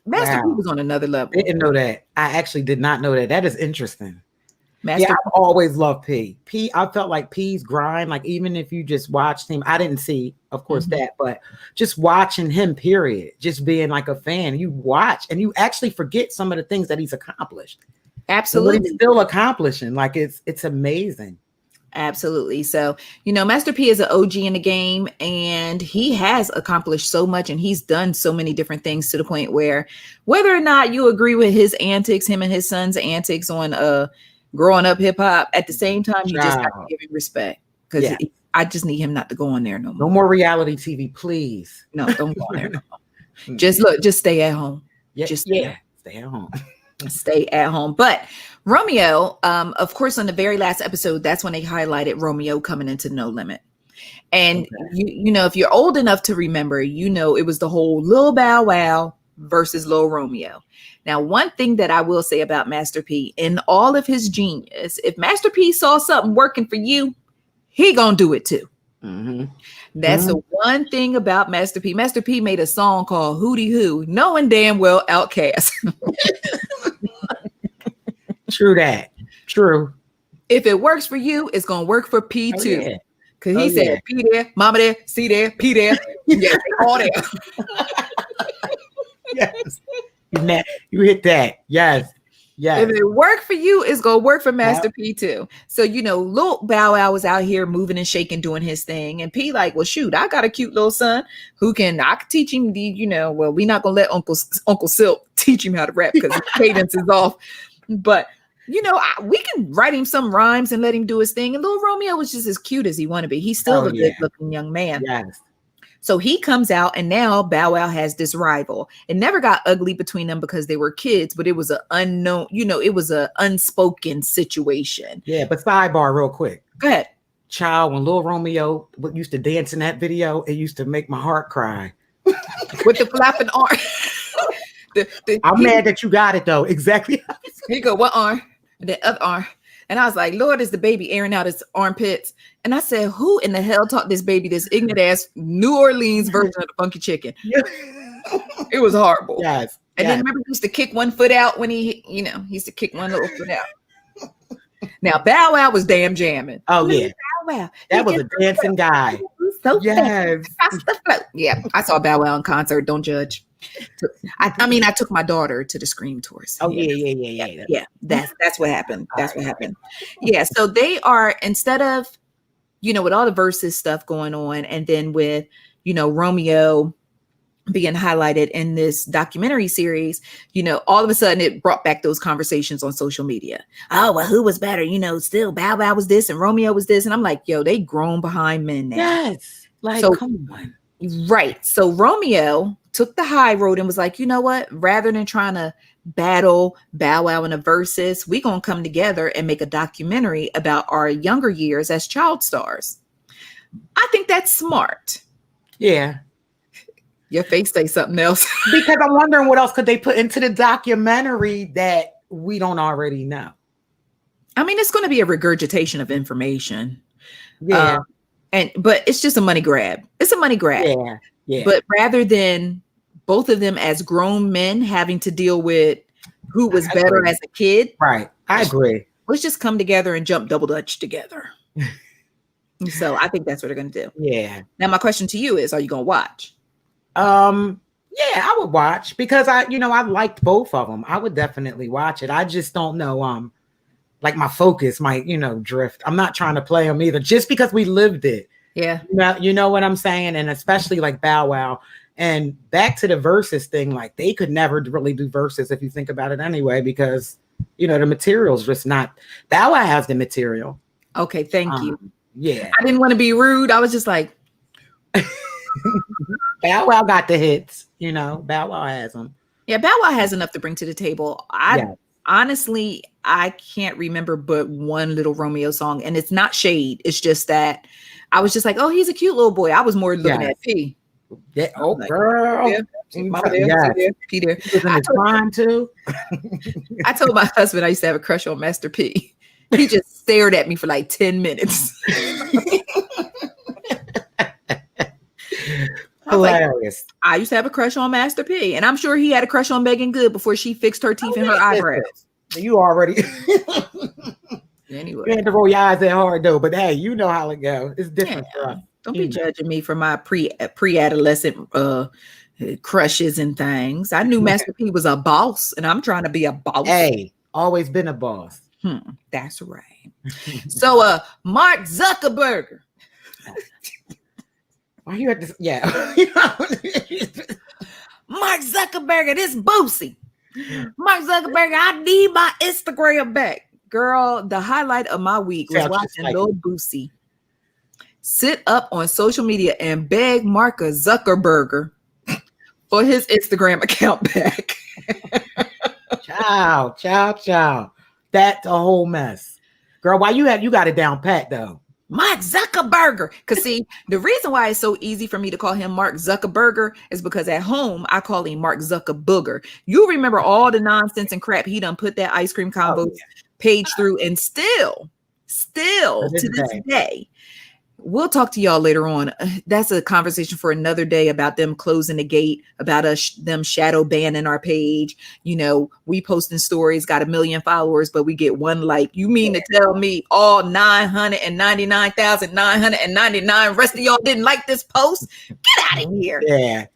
Master P was on another level.
I didn't know that. I actually did not know that. That is interesting.
Master P.
I've always loved P. I felt like P's grind, like even if you just watched him, I didn't see, of course, that, but just watching him, period, just being like a fan, you watch and you actually forget some of the things that he's accomplished.
Absolutely.
But he's still accomplishing. Like it's amazing.
Absolutely. So, Master P is an OG in the game, and he has accomplished so much, and he's done so many different things to the point where whether or not you agree with his antics, him and his son's antics on growing up hip hop, at the same time, you just have to give him respect, because I just need him not to go on there no more.
No more reality TV, please.
No, don't go on there no more. Just stay at home.
Yeah, stay at home.
Stay at home. But Romeo, of course, on the very last episode, that's when they highlighted Romeo coming into No Limit. And if you're old enough to remember, it was the whole Lil Bow Wow versus Lil Romeo. Now, one thing that I will say about Master P, in all of his genius, if Master P saw something working for you, he gonna do it too. That's the one thing about Master P. Master P made a song called Hootie Hoo, knowing damn well Outkast.
True that. True.
If it works for you, it's gonna work for P too. Because he said P there, mama there, C there, P there, all there.
Yes. You hit that. Yes.
If it worked for you, it's gonna work for Master P too. So Lil Bow Wow was out here moving and shaking, doing his thing, and P like, well, shoot, I got a cute little son I can teach him we're not gonna let Uncle Silk teach him how to rap because his cadence is off. But we can write him some rhymes and let him do his thing. And Lil Romeo was just as cute as he wanted to be. He's still a good-looking young man.
Yes.
So he comes out, and now Bow Wow has this rival. It never got ugly between them because they were kids, but it was an unknown, it was an unspoken situation.
Yeah, but sidebar real quick.
Go ahead.
Child, when Lil Romeo used to dance in that video, it used to make my heart cry.
With the flapping arm.
I'm mad that you got it, though. Exactly.
Here you go. One arm, and then other arm. And I was like, Lord, is the baby airing out his armpits? And I said, who in the hell taught this baby this ignorant ass New Orleans version of the funky chicken? It was horrible.
Yes.
And then remember, he used to kick one foot out when he used to kick one little foot out. Now, Bow Wow was damn jamming.
Oh, yeah.
Bow Wow.
That was a dancing guy.
So
yes.
Yeah, I saw Bow Wow in concert. Don't judge. I took my daughter to the Scream tours.
Oh yeah.
That's what happened. That's what happened. Yeah. So they are, instead of, with all the versus stuff going on, and then with, Romeo being highlighted in this documentary series, all of a sudden it brought back those conversations on social media. Oh, well, who was better? Still Bow Wow was this and Romeo was this. And I'm like, yo, they grown behind men now.
Yes. Like, so, come on.
Right. So Romeo took the high road and was like, you know what? Rather than trying to battle Bow Wow in a versus, we gonna come together and make a documentary about our younger years as child stars. I think that's smart.
Yeah.
Your face say something else.
Because I'm wondering what else could they put into the documentary that we don't already know.
I mean, it's going to be a regurgitation of information.
Yeah.
But it's just a money grab. It's a money grab.
Yeah. Yeah.
But rather than both of them as grown men having to deal with who was better as a kid.
Right. I agree.
Let's just come together and jump double dutch together. So I think that's what they're going to do.
Yeah.
Now, my question to you is, are you going to watch?
Yeah, I would watch because I liked both of them. I would definitely watch it. I just don't know. Like my focus might, drift. I'm not trying to play them either, just because we lived it.
Yeah.
You know what I'm saying? And especially like Bow Wow. And back to the verses thing, like they could never really do verses if you think about it anyway, because the material's just not. Bow Wow has the material.
Okay, thank you.
Yeah.
I didn't want to be rude. I was just like,
Bow Wow got the hits, Bow Wow has them.
Yeah, Bow Wow has enough to bring to the table. Honestly, I can't remember but one Little Romeo song, and it's not shade. It's just that I was just like, oh, he's a cute little boy. I was more looking at P.
Yeah. Oh, girl.
Yeah. Mama there, P there. I told my husband I used to have a crush on Master P. He just stared at me for like 10 minutes.
Hilarious.
I used to have a crush on Master P, and I'm sure he had a crush on Megan Good before she fixed her teeth and her eyebrows.
You already.
Anyway,
you had to roll your eyes that hard though, but hey, you know how it goes. It's different for us.
Don't be judging me for my pre-adolescent crushes and things. I knew Master P was a boss, and I'm trying to be a boss.
Hey, always been a boss.
That's right. So, Mark Zuckerberger.
Why you at this? Yeah.
Mark Zuckerberger, this Boosie. Mark Zuckerberger, I need my Instagram back. Girl, the highlight of my week was watching Lil Boosie sit up on social media and beg Mark Zuckerberger for his Instagram account back.
Ciao. That's a whole mess. Girl, why you got it down pat though?
Mark Zuckerberger. Because see, the reason why it's so easy for me to call him Mark Zuckerberger is because at home, I call him Mark Zuckerbooger. You remember all the nonsense and crap he done put that Ice Cream Convos page through, and still to this day. We'll talk to y'all later on. That's a conversation for another day about them closing the gate, about them shadow banning our page. We posting stories, got 1 million followers, but we get 1 like. You mean to tell me all 999,999 rest of y'all didn't like this post? Get out of here.
Yeah,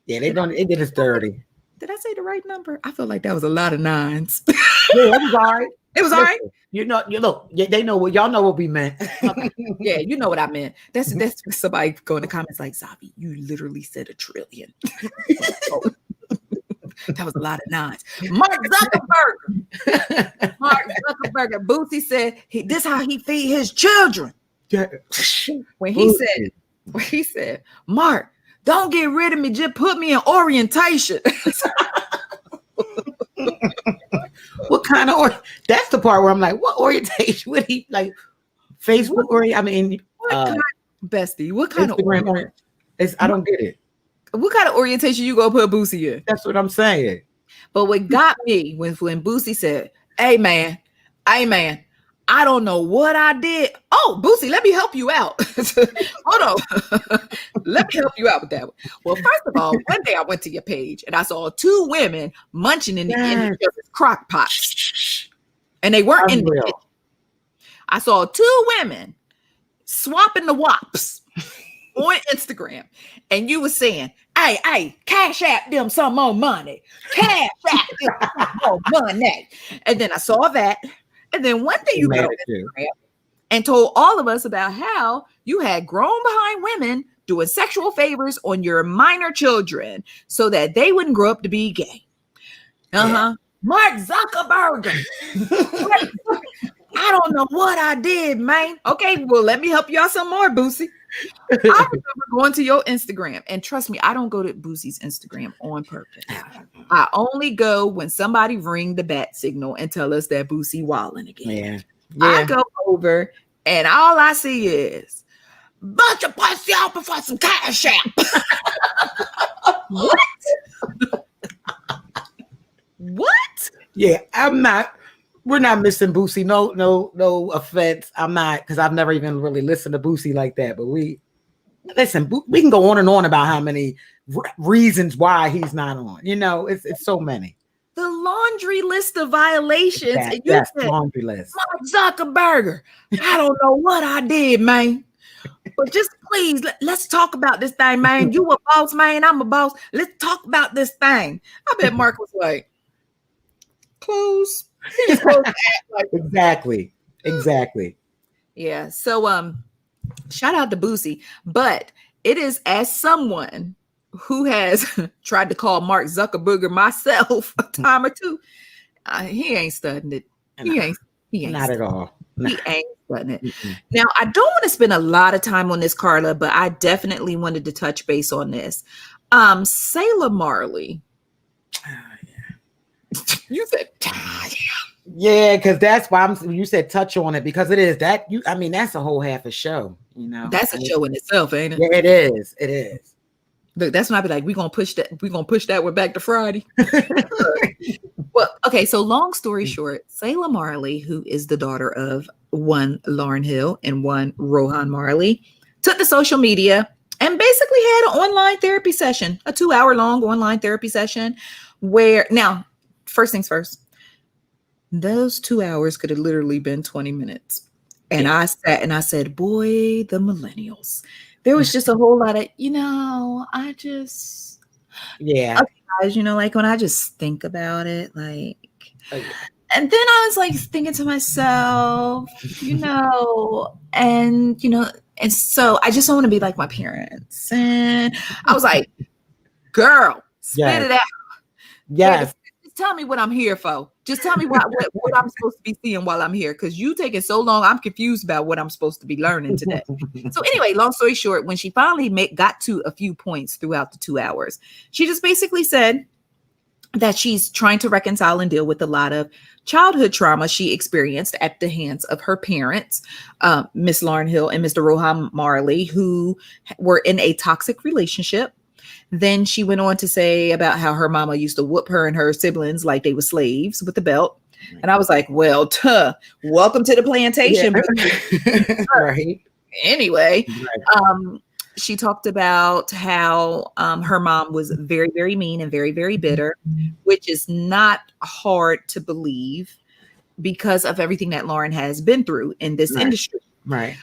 they did us dirty.
Did I say the right number? I feel like that was a lot of nines.
Yeah, it was all right.
It was all right.
They know what y'all know what we meant.
Okay. Yeah, you know what I meant. That's somebody go in the comments like, Zabi, you literally said 1 trillion. That was a lot of nines. Mark Zuckerberger. Boosie said this how he feed his children.
Yeah.
When he said, Mark, don't get rid of me, just put me in orientation.
What kind of that's the part where I'm like, what orientation would he like? Facebook
bestie, what kind
Instagram
of
I don't get it.
What kind of orientation you gonna put Boosie in?
That's what I'm saying.
But what got me when Boosie said, hey man, I don't know what I did. Oh, Boosie, let me help you out. Hold on. Let me help you out with that one. Well, first of all, one day I went to your page and I saw 2 women munching in the crock pots. And they weren't in the kitchen. I saw 2 women swapping the wops on Instagram. And you were saying, hey, cash app them some more money. Cash app them some more money. And then I saw that. And then one day you got on Instagram and told all of us about how you had grown behind women doing sexual favors on your minor children so that they wouldn't grow up to be gay. Mark Zuckerberger. I don't know what I did, man. Okay, well, let me help you out some more, Boosie. I remember going to your Instagram, and trust me, I don't go to Boosie's Instagram on purpose. I only go when somebody ring the bat signal and tell us that Boosie wilding again. Yeah. I go over, and all I see is bunch of pussy open for some cash app. What? What?
Yeah, we're not missing Boosie. No offense. I'm not, because I've never even really listened to Boosie like that. But we can go on and on about how many reasons why he's not on. It's so many.
The laundry list of violations.
That's laundry list.
Mark Zuckerberger. I don't know what I did, man. But just please, let's talk about this thing, man. You a boss, man. I'm a boss. Let's talk about this thing. I bet Mark was like, close. He just closed like,
Exactly.
yeah. So shout out to Boosie. But it is, as someone who has tried to call Mark Zuckerburger myself a time or two, he ain't studying it. He ain't
Not at all.
He ain't studying it. Now, I don't want to spend a lot of time on this, Karla, but I definitely wanted to touch base on this. Sailor Marley. You said,
yeah, because that's why you said touch on it, because it is that that's a whole half a show,
That's a show in itself, ain't it?
Yeah, it is.
Look, that's when I be like, we're gonna push that one back to Friday. Well, okay, so long story short, Sailor Marley, who is the daughter of one Lauryn Hill and one Rohan Marley, took to social media and basically had an online therapy session, a 2-hour-long online therapy session, where, now, first things first, those 2 hours could have literally been 20 minutes. And I sat and I said, boy, the millennials. There was just a whole lot of, I just,
yeah.
Okay, guys, like when I just think about it, like, and then I was like thinking to myself, and so I just don't want to be like my parents. And I was like, girl, spit it out.
Yes.
Just tell me what I'm here for. Just tell me what I'm supposed to be seeing while I'm here. Because you taking so long, I'm confused about what I'm supposed to be learning today. So anyway, long story short, when she finally got to a few points throughout the 2 hours, she just basically said that she's trying to reconcile and deal with a lot of childhood trauma she experienced at the hands of her parents, Miss Lauryn Hill and Mr. Rohan Marley, who were in a toxic relationship. Then she went on to say about how her mama used to whoop her and her siblings like they were slaves with the belt. And I was like, well, welcome to the plantation.
Yeah. Right.
Anyway, she talked about how her mom was very, very mean and very, very bitter, which is not hard to believe because of everything that Lauryn has been through in this industry.
Right.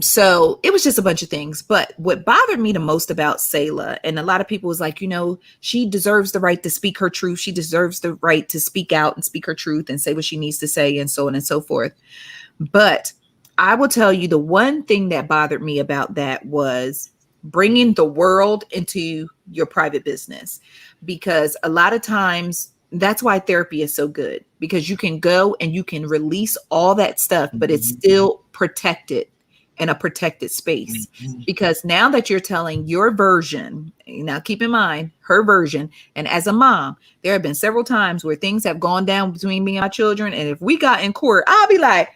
So it was just a bunch of things. But what bothered me the most about Sailor, and a lot of people was like, she deserves the right to speak her truth. She deserves the right to speak out and speak her truth and say what she needs to say and so on and so forth. But I will tell you, the one thing that bothered me about that was bringing the world into your private business, because a lot of times that's why therapy is so good, because you can go and you can release all that stuff, but it's still protected in a protected space. Because now that you're telling your version, now keep in mind her version, and as a mom, there have been several times where things have gone down between me and my children, and if we got in court, I'll be like,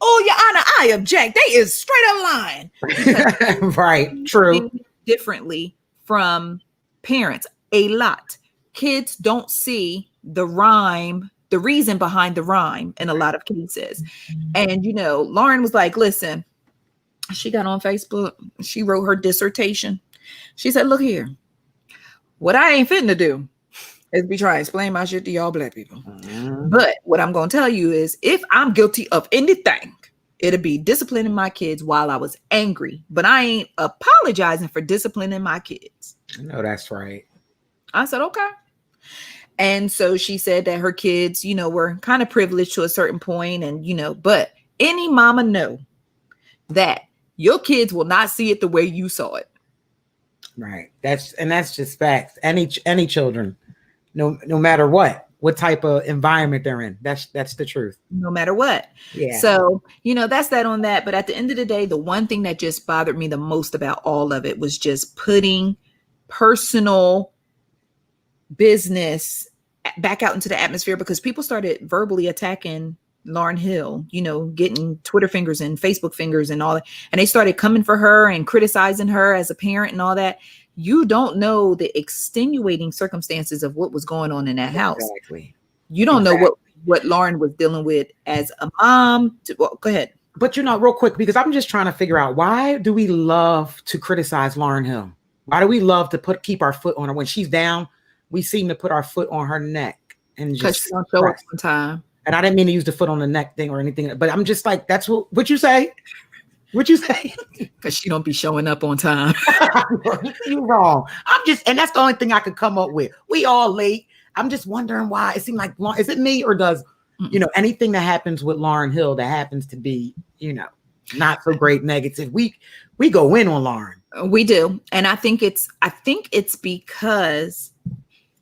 oh, Your Honor, I object. They is straight up lying.
Right. True.
Differently from parents. A lot. Kids don't see the reason behind the rhyme in a lot of cases. And, Lauryn was like, listen, she got on Facebook. She wrote her dissertation. She said, look here, what I ain't fitting to do is be trying to explain my shit to y'all black people. But what I'm going to tell you is, if I'm guilty of anything, it'll be disciplining my kids while I was angry. But I ain't apologizing for disciplining my kids.
No, that's right.
I said, okay. And so she said that her kids, were kind of privileged to a certain point. And, but any mama know that your kids will not see it the way you saw it.
Right. That's just facts. Any children, no matter what type of environment they're in. That's the truth.
No matter what.
Yeah.
So, that's that on that. But at the end of the day, the one thing that just bothered me the most about all of it was just putting personal business back out into the atmosphere, because people started verbally attacking Lauryn Hill, getting Twitter fingers and Facebook fingers and all that. And they started coming for her and criticizing her as a parent and all that. You don't know the extenuating circumstances of what was going on in that house.
Exactly.
You don't know what Lauryn was dealing with as a mom. Well, go ahead.
But real quick, because I'm just trying to figure out, why do we love to criticize Lauryn Hill? Why do we love to keep our foot on her when she's down? We seem to put our foot on her neck and just
she don't show up sometime.
And I didn't mean to use the foot on the neck thing or anything, but I'm just like, that's what you say. What'd you say?
Because she don't be showing up on time.
You're wrong. And that's the only thing I could come up with. We all late. I'm just wondering why. It seemed like, is it me or does, anything that happens with Lauryn Hill that happens to be, not so great negative. We go in on Lauryn.
We do. And I think it's because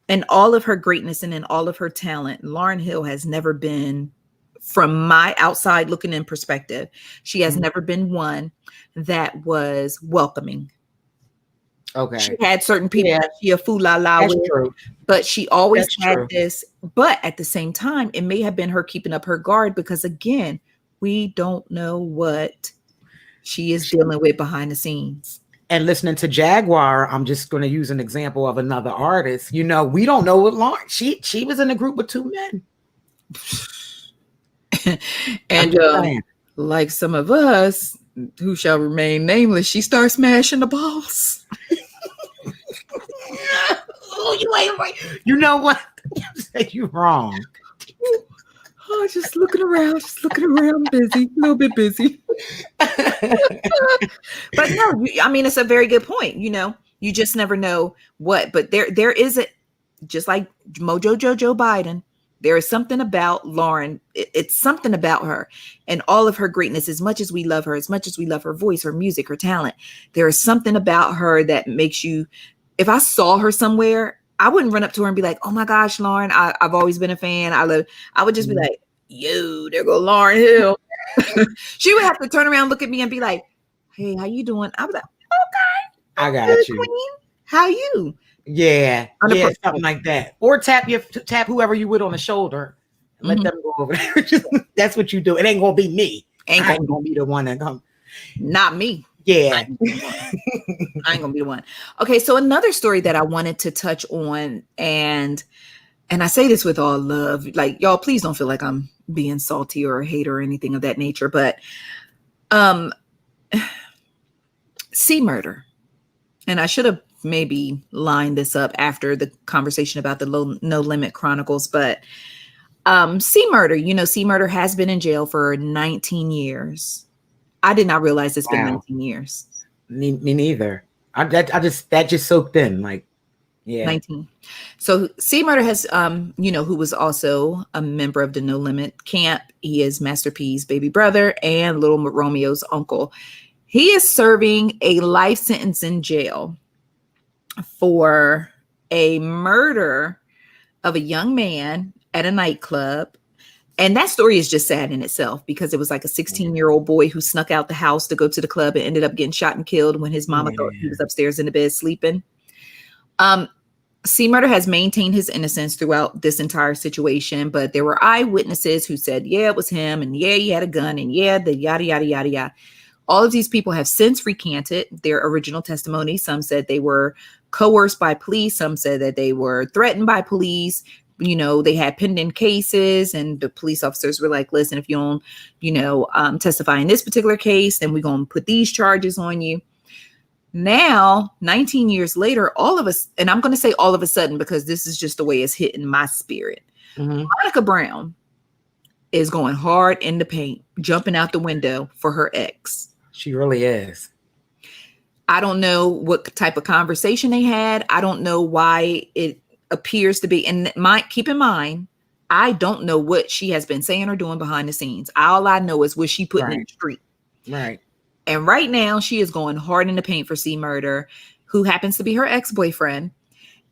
in all of her greatness and in all of her talent, Lauryn Hill has never been, from my outside looking in perspective, she has never been one that was welcoming.
Okay.
She had certain people that she a fool la la with,
true.
but she always had this. But at the same time, it may have been her keeping up her guard because, again, we don't know what she is dealing with behind the scenes.
And listening to Jaguar, I'm just going to use an example of another artist. We don't know what Lauryn. She was in a group with two men.
And like some of us who shall remain nameless, she starts smashing the balls.
Oh, you ain't right. You know what? You said you're wrong.
Oh, just looking around, busy, a little bit busy. But no, I mean, it's a very good point. You just never know what, but there is just like Mojo Jojo Biden, there is something about Lauryn. It's something about her and all of her greatness. As much as we love her, as much as we love her voice, her music, her talent, there is something about her that makes you, if I saw her somewhere, I wouldn't run up to her and be like, oh my gosh, Lauryn, I've always been a fan. I would just be like, yo, there go Lauryn Hill. She would have to turn around, look at me and be like, hey, how you doing? I was like, okay.
I got you.
Queen. How you?
Yeah, something like that. Or tap whoever you would on the shoulder and let them go over there. That's what you do. It ain't gonna be me. I ain't gonna be the one that come.
Not me.
Yeah.
I ain't gonna be the one. Okay, so another story that I wanted to touch on, and I say this with all love, like, y'all, please don't feel like I'm being salty or a hater or anything of that nature, but C Murder. And I should have maybe lined this up after the conversation about the No Limit Chronicles, but C Murder, C Murder has been in jail for 19 years. I did not realize it's been 19 years.
Me neither. That just soaked in, like, yeah.
19. So C Murder has, who was also a member of the No Limit camp. He is Master P's baby brother and Little Romeo's uncle. He is serving a life sentence in jail for a murder of a young man at a nightclub. And that story is just sad in itself because it was like a 16-year-old boy who snuck out the house to go to the club and ended up getting shot and killed when his mama thought he was upstairs in the bed sleeping. C Murder has maintained his innocence throughout this entire situation, but there were eyewitnesses who said, yeah, it was him, and yeah, he had a gun, and yeah, the yada, yada, yada, yada. All of these people have since recanted their original testimony. Some said they were coerced by police. Some said that they were threatened by police. They had pending cases, and the police officers were like, listen, if you don't, testify in this particular case, then we're going to put these charges on you. Now, 19 years later, all of us, and I'm going to say all of a sudden, because this is just the way it's hitting my spirit. Monica Brown is going hard in the paint, jumping out the window for her ex.
She really is.
I don't know what type of conversation they had. I don't know why it appears to be. And keep in mind, I don't know what she has been saying or doing behind the scenes. All I know is what she put in the street.
Right.
And right now she is going hard in the paint for C Murder, who happens to be her ex-boyfriend.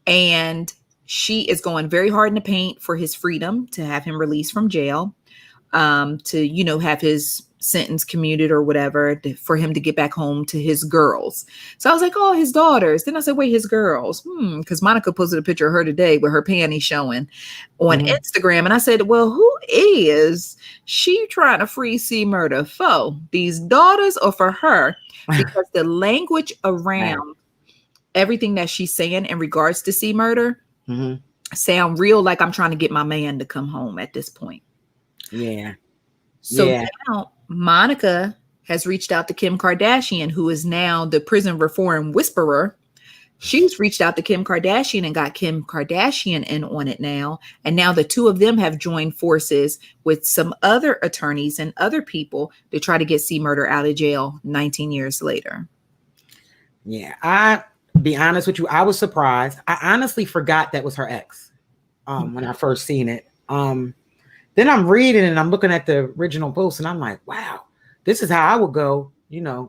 And she is going very hard in the paint for his freedom, to have him released from jail, to, have his sentence commuted or whatever, for him to get back home to his girls. So I was like, oh, his daughters. Then I said, wait, his girls. Because Monica posted a picture of her today with her panties showing on Instagram. And I said, well, who is she trying to free C Murder for? These daughters or for her? Because the language around everything that she's saying in regards to C Murder sound real like I'm trying to get my man to come home at this point.
Yeah.
So now Monica has reached out to Kim Kardashian, who is now the prison reform whisperer, She's reached out to Kim Kardashian and got Kim Kardashian in on it now. And now the two of them have joined forces with some other attorneys and other people to try to get C. Murder out of jail 19 years later.
Yeah, I be honest with you, I was surprised. I honestly forgot that was her ex when I first seen it. Then I'm reading and I'm looking at the original post and I'm like, wow, this is how I would go,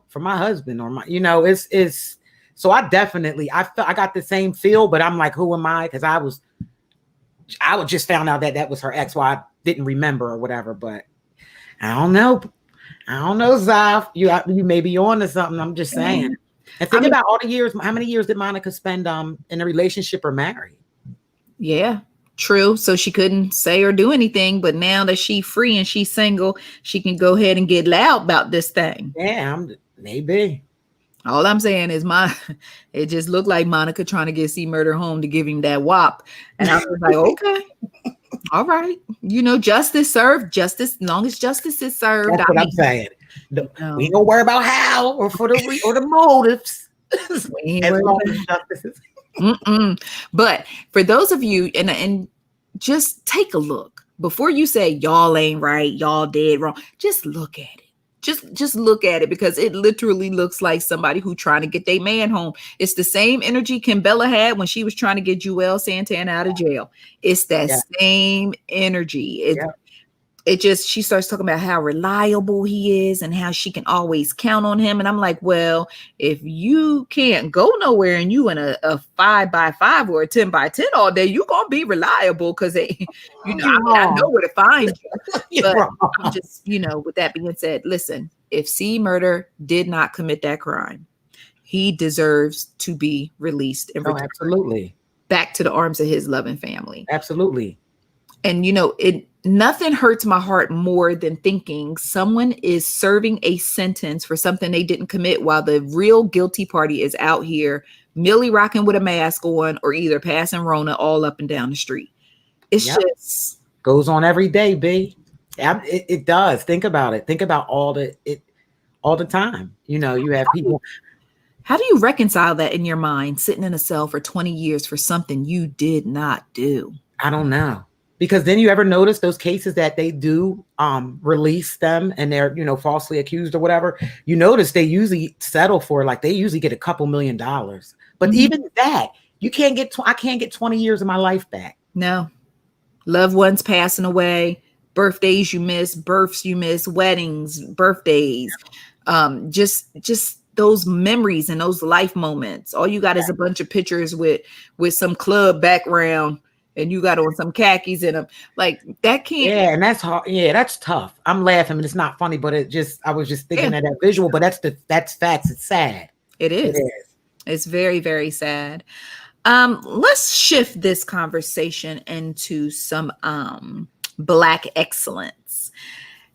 for my husband or my, it's so I got the same feel, but I'm like, who am I? Because I was just found out that was her ex, why I didn't remember or whatever. But I don't know, Zav. You may be on to something. I'm just saying. And think about all the years. How many years did Monica spend in a relationship or married?
Yeah, true. So she couldn't say or do anything. But now that she's free and she's single, she can go ahead and get loud about this thing.
Yeah, maybe.
All I'm saying is it just looked like Monica trying to get C. Murder home to give him that whop. And I was like, okay, all right. Justice served. Justice, as long as justice is served.
That's what I'm saying. We don't worry about how or the motives. As long as justice is.
But for those of you, and just take a look. Before you say y'all ain't right, y'all did wrong, just look at it. Just look at it, because it literally looks like somebody who trying to get their man home. It's the same energy Kimbella had when she was trying to get Joel Santana out of jail. It's that same energy. She starts talking about how reliable he is and how she can always count on him. And I'm like, well, if you can't go nowhere and you in a 5x5 or a 10x10 all day, you're going to be reliable because I know where to find you. But I'm just, with that being said, listen, if C. Murder did not commit that crime, he deserves to be released and returned
absolutely
back to the arms of his loving family.
Absolutely.
And, nothing hurts my heart more than thinking someone is serving a sentence for something they didn't commit while the real guilty party is out here millie rocking with a mask on or either passing Rona all up and down the street. It's just
goes on every day, B. It does. Think about it. Think about all the time. You have people.
How do you reconcile that in your mind, sitting in a cell for 20 years for something you did not do?
I don't know. Because then you ever notice those cases that they do release them and they're, falsely accused or whatever, you notice they usually settle for, they usually get a couple $1 million. But even that, I can't get 20 years of my life back.
No. Loved ones passing away, birthdays you miss, births you miss, weddings, birthdays, just those memories and those life moments. All you got is a bunch of pictures with some club background. And you got on some khakis in them. Like that can't.
Yeah, and that's hard. Yeah, that's tough. I'm laughing, and it's not funny, but I was just thinking of that visual. But that's facts. It's sad.
It is. It's very, very sad. Let's shift this conversation into some Black excellence.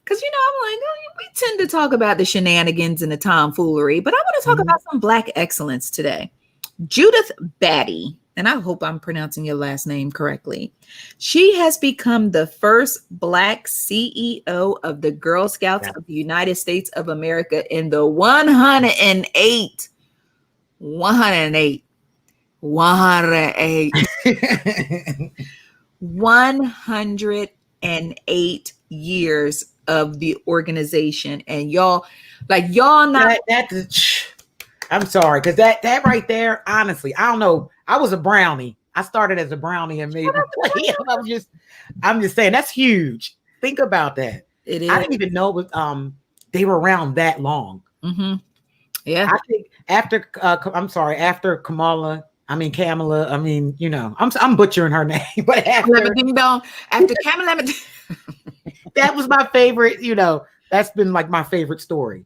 Because I'm like, we tend to talk about the shenanigans and the tomfoolery, but I want to talk about some Black excellence today. Judith Batty. And I hope I'm pronouncing your last name correctly. She has become the first Black CEO of the Girl Scouts of the United States of America in the 108 years of the organization. And y'all not
I'm sorry, because that right there, honestly, I don't know. I was a brownie. I started as a brownie and maybe I'm just saying that's huge. Think about that.
It is.
I didn't even know it was they were around that long.
Mm-hmm. Yeah.
I think after Kamala, I'm butchering her name, but after
Kamala,
that was my favorite, that's been like my favorite story.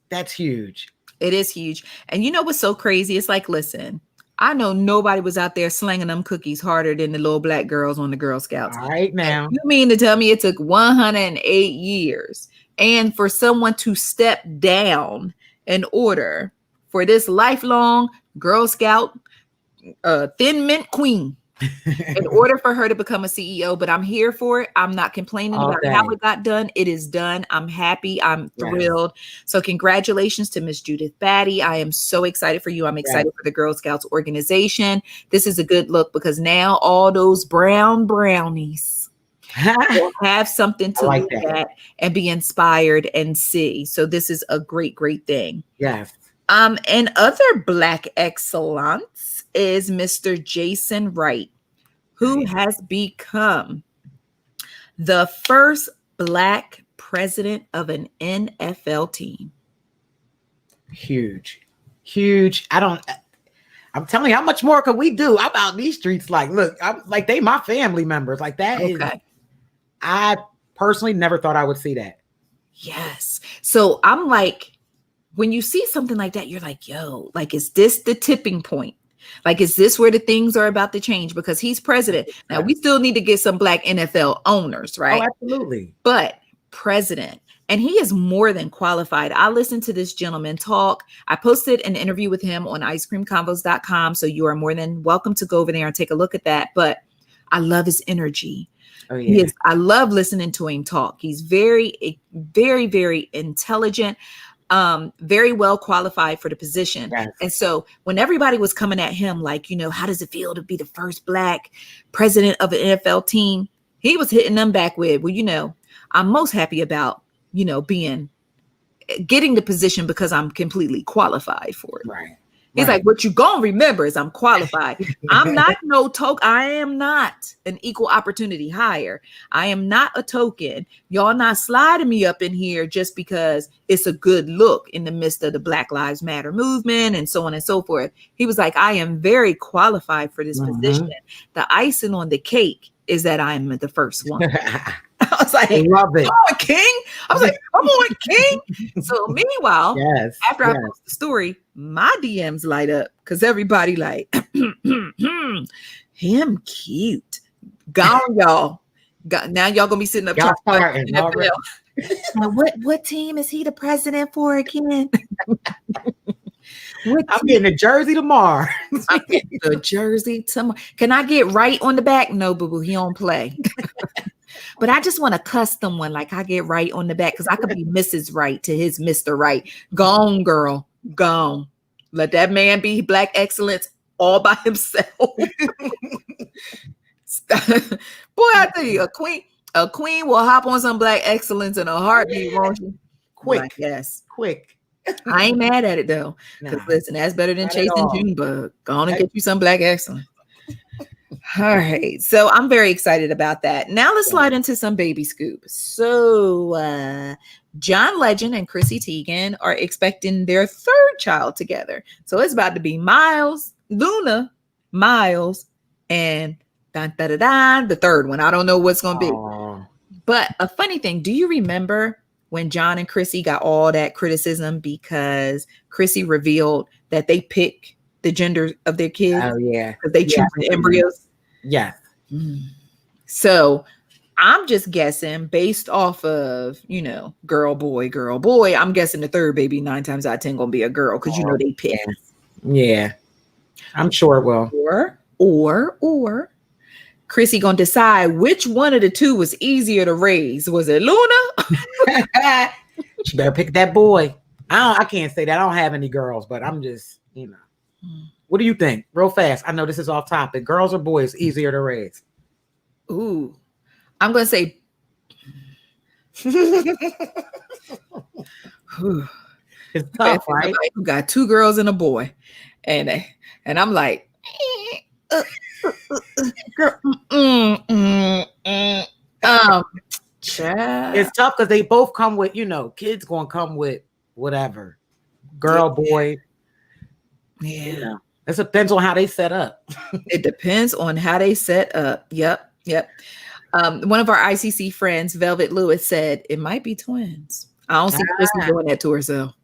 That's huge.
It is huge. And you know what's so crazy? It's like, listen, I know nobody was out there slinging them cookies harder than the little Black girls on the Girl Scouts.
All right, now.
You mean to tell me it took 108 years and for someone to step down in order for this lifelong Girl Scout Thin Mint queen in order for her to become a CEO, but I'm here for it. I'm not complaining about how it got done. It is done. I'm happy. I'm thrilled. So congratulations to Miss Judith Batty. I am so excited for you. I'm excited for the Girl Scouts organization. This is a good look because now all those brown brownies will have something to look at and be inspired and see. So this is a great, great thing.
Yes.
And other Black excellence is Mr. Jason Wright, who has become the first Black president of an NFL team.
Huge. I'm telling you, how much more could we do? I'm out in these streets. Like, look, I'm like, they my family members. Like that is, I personally never thought I would see that.
Yes. So I'm like, when you see something like that, you're like, yo, like, is this the tipping point? Like, is this where the things are about to change? Because he's president. Now, we still need to get some Black NFL owners, right?
Oh, absolutely.
But president, and he is more than qualified. I listened to this gentleman talk. I posted an interview with him on icecreamconvos.com. So you are more than welcome to go over there and take a look at that. But I love his energy. Oh, yeah. I love listening to him talk. He's very, very, very intelligent. Very well qualified for the position. Yes. And so when everybody was coming at him, like, you know, how does it feel to be the first Black president of an NFL team? He was hitting them back with, well, you know, I'm most happy about, you know, getting the position because I'm completely qualified for it.
Right.
He's like, what you gonna remember is I'm qualified. I'm not no token. I am not an equal opportunity hire. I am not a token. Y'all not sliding me up in here just because it's a good look in the midst of the Black Lives Matter movement and so on and so forth. He was like, I am very qualified for this position. The icing on the cake is that I'm the first one. I was like,
love it.
Come on, King. I was like, come on, King. So meanwhile, after I post the story, my DMs light up because everybody like, him cute. Gone, y'all. Now y'all gonna be sitting up talking about what team is he the president for again?
I'm getting a jersey tomorrow.
I'm getting the jersey tomorrow. Can I get Right on the back? No, boo-boo, he don't play. But I just want a custom one, like I get Right on the back because I could be Mrs. Right to his Mr. Right. Gone, girl, gone. Let that man be Black excellence all by himself. Boy, I tell you, a queen will hop on some Black excellence in a heartbeat, won't you?
Quick,
like, yes,
quick.
I ain't mad at it though, because listen, that's better than chasing Junebug. Go on and get you some Black excellence. All right, so I'm very excited about that. Now let's slide into some baby scoop. So John Legend and Chrissy Teigen are expecting their third child together. So it's about to be Luna, Miles, and the third one. I don't know what's going to be. But a funny thing, do you remember when John and Chrissy got all that criticism because Chrissy revealed that they pick the gender of their kids?
Oh, yeah.
Because they choose the embryos?
Yeah.
So I'm just guessing based off of, you know, girl, boy. I'm guessing the third baby 9 times out of 10 gonna be a girl because you know they pick.
Yeah. I'm sure it will.
Or Chrissy gonna decide which one of the two was easier to raise. Was it Luna?
She better pick that boy. I can't say that. I don't have any girls, but I'm just, you know. What do you think? Real fast. I know this is off topic. Girls or boys easier to raise?
Ooh, I'm gonna say.
It's tough, right?
You got 2 girls and a boy, and I'm like,
it's tough because they both come with, you know, kids gonna come with whatever, girl, boy.
Yeah.
You know, it depends on how they set up.
It depends on how they set up. Yep. One of our ICC friends, Velvet Lewis, said it might be twins. I don't see Chrissy doing that to herself.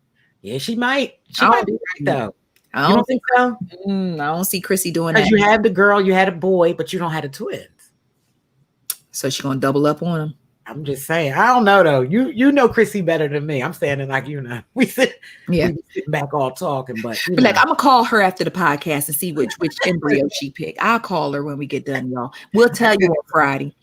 Yeah, she might. She might be right though.
I don't think so. I don't see Chrissy doing that.
Because you have the girl, you had a boy, but you don't have the twins.
So she's gonna double up on them.
I'm just saying. I don't know though. You know Chrissy better than me. I'm standing like we sit sitting back all talking, but
like I'm gonna call her after the podcast and see which embryo she picked. I'll call her when we get done, y'all. We'll tell you on Friday.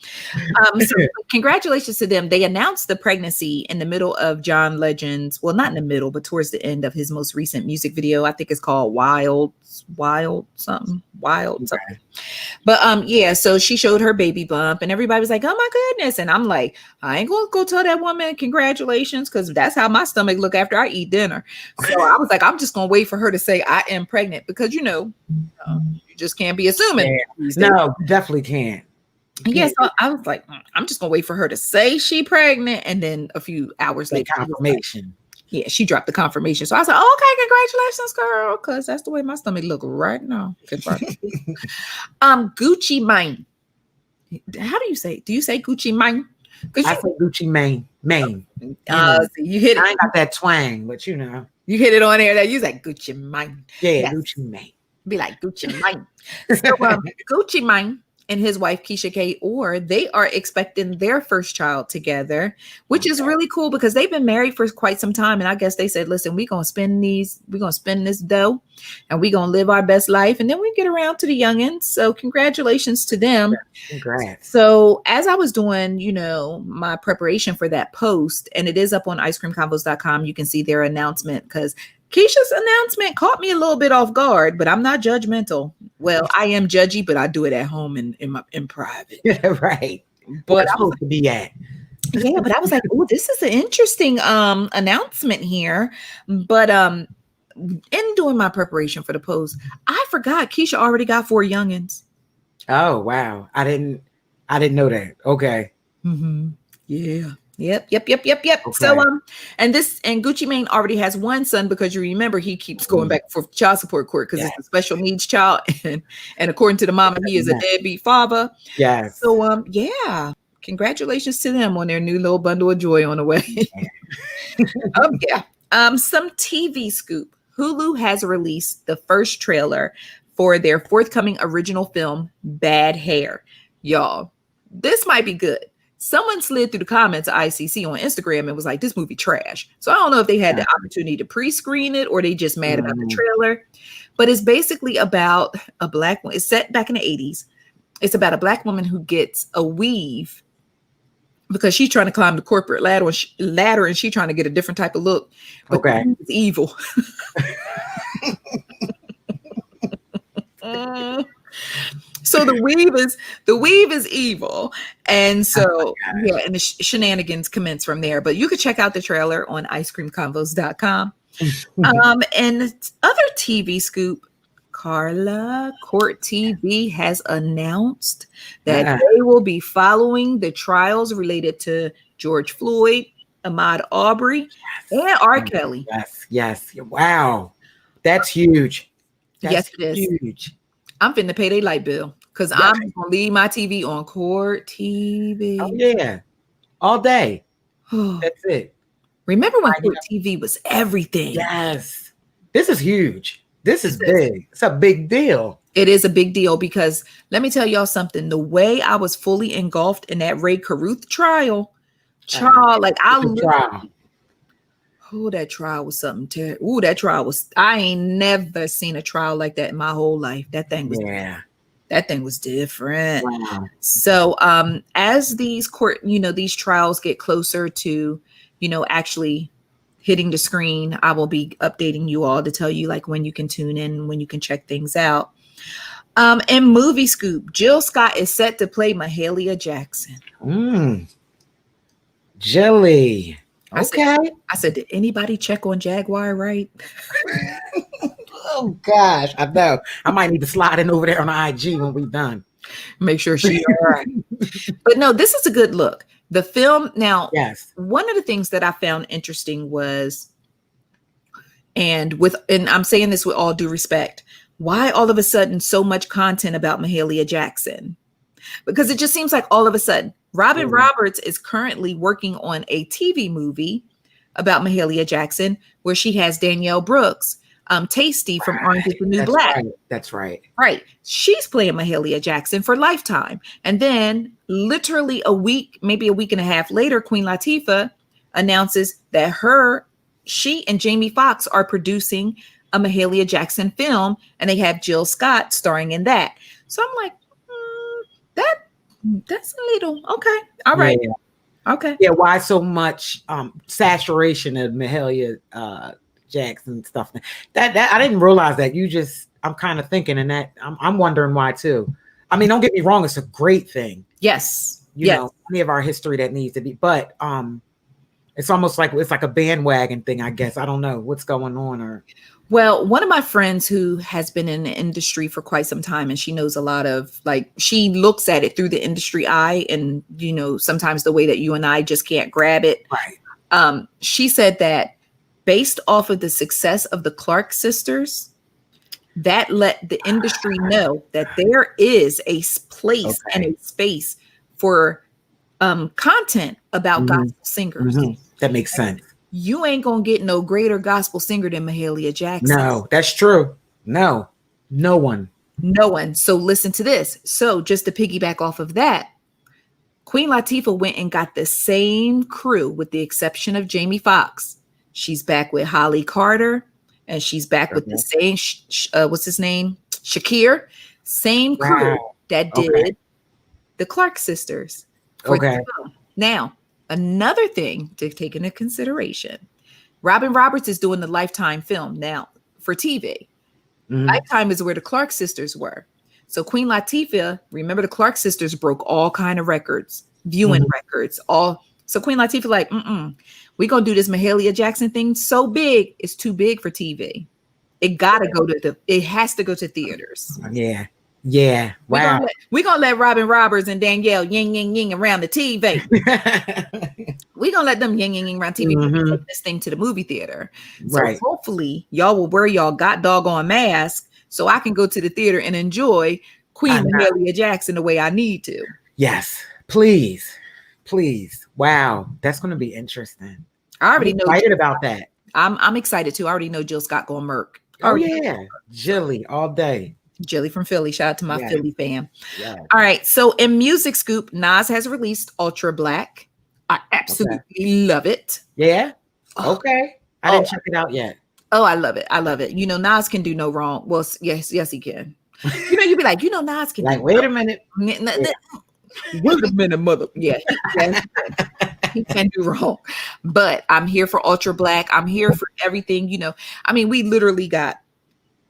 So congratulations to them. They announced the pregnancy in the middle of John Legend's, well, not in the middle, but towards the end of his most recent music video. I think it's called Wild something. But yeah, so she showed her baby bump and everybody was like, oh my goodness. And I'm like, I ain't gonna go tell that woman congratulations, because that's how my stomach look after I eat dinner. So I was like, I'm just gonna wait for her to say I am pregnant, because you just can't be assuming.
No, definitely can't.
Yeah, so I was like, I'm just gonna wait for her to say she pregnant, and then a few hours later,
confirmation.
Yeah, she dropped the confirmation. So I was like, okay, congratulations, girl, because that's the way my stomach look right now. Gucci Mane. How do you say? Do you say Gucci Mane?
I say Gucci Mane.
So you hit it.
I ain't got that twang, but you
hit it on there. That you like Gucci Mane.
Yeah, yes. Gucci Mane.
Be like Gucci Mane. So Gucci Mane and his wife Keisha K, or they are expecting their first child together, which is really cool because they've been married for quite some time. And I guess they said, listen, we're going to spend this dough and we're going to live our best life. And then we get around to the youngins. So congratulations to them.
Congrats.
So as I was doing, my preparation for that post, and it is up on icecreamconvos.com, you can see their announcement, because Keisha's announcement caught me a little bit off guard, but I'm not judgmental. Well, I am judgy, but I do it at home in private.
Yeah, right.
But
I'm supposed to be at.
Yeah, but I was like, oh, this is an interesting announcement here. But in doing my preparation for the post, I forgot Keisha already got 4 youngins.
Oh wow, I didn't know that. Okay.
Mm-hmm. Yeah. Yep. Okay. So and Gucci Mane already has 1 son, because you remember he keeps going back for child support court because it's a special needs child, and according to the mama, he is a deadbeat father.
Yes.
So yeah, congratulations to them on their new little bundle of joy on the way. Some TV scoop. Hulu has released the first trailer for their forthcoming original film, Bad Hair. Y'all, this might be good. Someone slid through the comments of ICC on Instagram and was like, this movie trash. So I don't know if they had the opportunity to pre-screen it or they just mad about the trailer. But it's basically about a black woman. It's set back in the 80s. It's about a black woman who gets a weave because she's trying to climb the corporate ladder and she's trying to get a different type of look. But it's evil. So the weave is evil. And so, and the shenanigans commence from there. But you could check out the trailer on icecreamconvos.com. And other TV scoop, Karla Court TV has announced that they will be following the trials related to George Floyd, Ahmaud Arbery, and R. Kelly.
Yes. Wow. That's huge.
Yes, it is.
Huge.
I'm finna pay their light bill because I'm gonna leave my TV on Court TV.
Oh yeah, all day. That's it.
Remember when Court TV was everything?
Yes. This is huge. This is big. It's a big deal.
It is a big deal because let me tell y'all something. The way I was fully engulfed in that Ray Caruth trial, that trial was something terrible. That trial was, I ain't never seen a trial like that in my whole life. That thing was different.
Wow.
So as these these trials get closer to, actually hitting the screen, I will be updating you all to tell you like when you can tune in, when you can check things out. And movie scoop, Jill Scott is set to play Mahalia Jackson.
Jelly. I
said, did anybody check on Jaguar right?
Oh gosh, I know. I might need to slide in over there on IG when we're done.
Make sure she's all right. But no, this is a good look. The film now.
Yes.
One of the things that I found interesting was, and I'm saying this with all due respect, why all of a sudden so much content about Mahalia Jackson? Because it just seems like all of a sudden. Robin Roberts is currently working on a TV movie about Mahalia Jackson where she has Danielle Brooks Tasty from Orange is the New Black.
Right. That's right.
Right. She's playing Mahalia Jackson for Lifetime. And then literally maybe a week and a half later, Queen Latifah announces that she and Jamie Foxx are producing a Mahalia Jackson film, and they have Jill Scott starring in that. So I'm like, that's a little okay. All right.
Yeah.
Okay.
Yeah. Why so much saturation of Mahalia Jackson stuff? That I didn't realize that. I'm kind of thinking, and that I'm wondering why too. I mean, don't get me wrong, it's a great thing.
Yes.
You know, any of our history that needs to be, but it's almost like it's like a bandwagon thing, I guess. I don't know what's going on.
Well, one of my friends who has been in the industry for quite some time, and she knows a lot of, like, she looks at it through the industry eye, and, you know, sometimes the way that you and I just can't grab it.
Right.
She said that based off of the success of the Clark sisters, that let the industry know that there is a place and a space for content about gospel singers.
Mm-hmm. That makes sense.
You ain't gonna get no greater gospel singer than Mahalia Jackson.
No, that's true. No one.
So listen to this. So just to piggyback off of that, Queen Latifah went and got the same crew, with the exception of Jamie Foxx. She's back with Holly Carter, and she's back with the same what's his name, Shakir, same crew that did the Clark sisters. Now, another thing to take into consideration, Robin Roberts is doing the Lifetime film now for TV. Mm-hmm. Lifetime is where the Clark sisters were. So Queen Latifah, remember the Clark sisters broke all kind of records, viewing records, all. So Queen Latifah like, we're going to do this Mahalia Jackson thing so big, it's too big for TV. It has to go to theaters.
Yeah. Yeah. Wow.
We're gonna let Robin Roberts and Danielle ying around the TV. We're gonna let them ying around TV and take this thing to the movie theater. So hopefully y'all will wear y'all doggone mask so I can go to the theater and enjoy Queen Mahalia Jackson the way I need to.
Yes, please. Wow, that's gonna be interesting.
I already know.
Excited about that.
I'm excited too. I already know Jill Scott going Merc.
Oh yeah, Jilly all day.
Jilly from Philly. Shout out to my Philly fam. Yeah. All right. So in music scoop, Nas has released Ultra Black. I absolutely love it.
Yeah. Okay. I didn't check it out yet.
Oh, I love it. You know, Nas can do no wrong. Well, yes, he can. You know, you'd be like, Nas can
like, wait a minute.
Wait a minute, mother. Yeah. He can do wrong. But I'm here for Ultra Black. I'm here for everything. You know, I mean, we literally got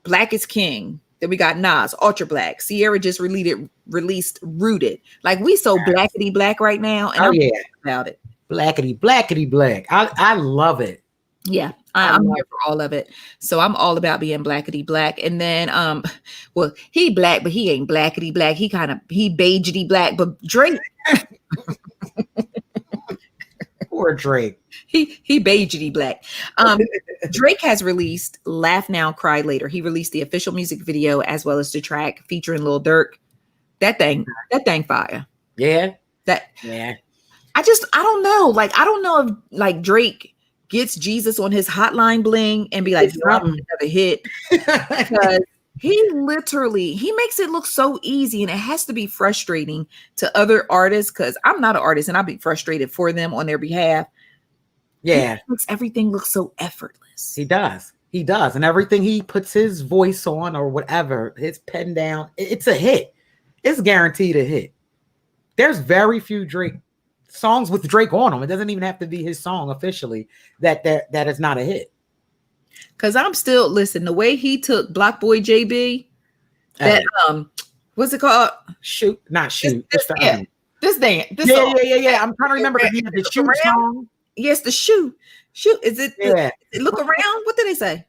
Black is King. Then we got Nas, Ultra Black. Sierra just released Rooted. Like, we so blackety black right now. And I'm about it.
Blackety black. I love it.
Yeah, I'm here for all of it. So I'm all about being blackety black. And then, well, he black, but he ain't blackety black. He beigety black. But Drake.
Poor Drake.
He beigety black. Drake has released Laugh Now, Cry Later. He released the official music video as well as the track featuring Lil Durk. That thing fire.
Yeah.
I don't know. Like, I don't know if like Drake gets Jesus on his hotline bling and be like, another hit. Because he makes it look so easy, and it has to be frustrating to other artists, because I'm not an artist and I'll be frustrated for them on their behalf.
Yeah.
He makes everything look so effortless.
He does. And everything he puts his voice on or whatever, his pen down, it's a hit. It's guaranteed a hit. There's very few Drake songs with Drake on them. It doesn't even have to be his song officially that is not a hit.
Cause I'm still the way he took Block Boy JB, that what's it called?
Shoot.
This thing.
Yeah. I'm trying to remember the Shoot song.
Yes, the shoe. Is it? Look around. What did they say?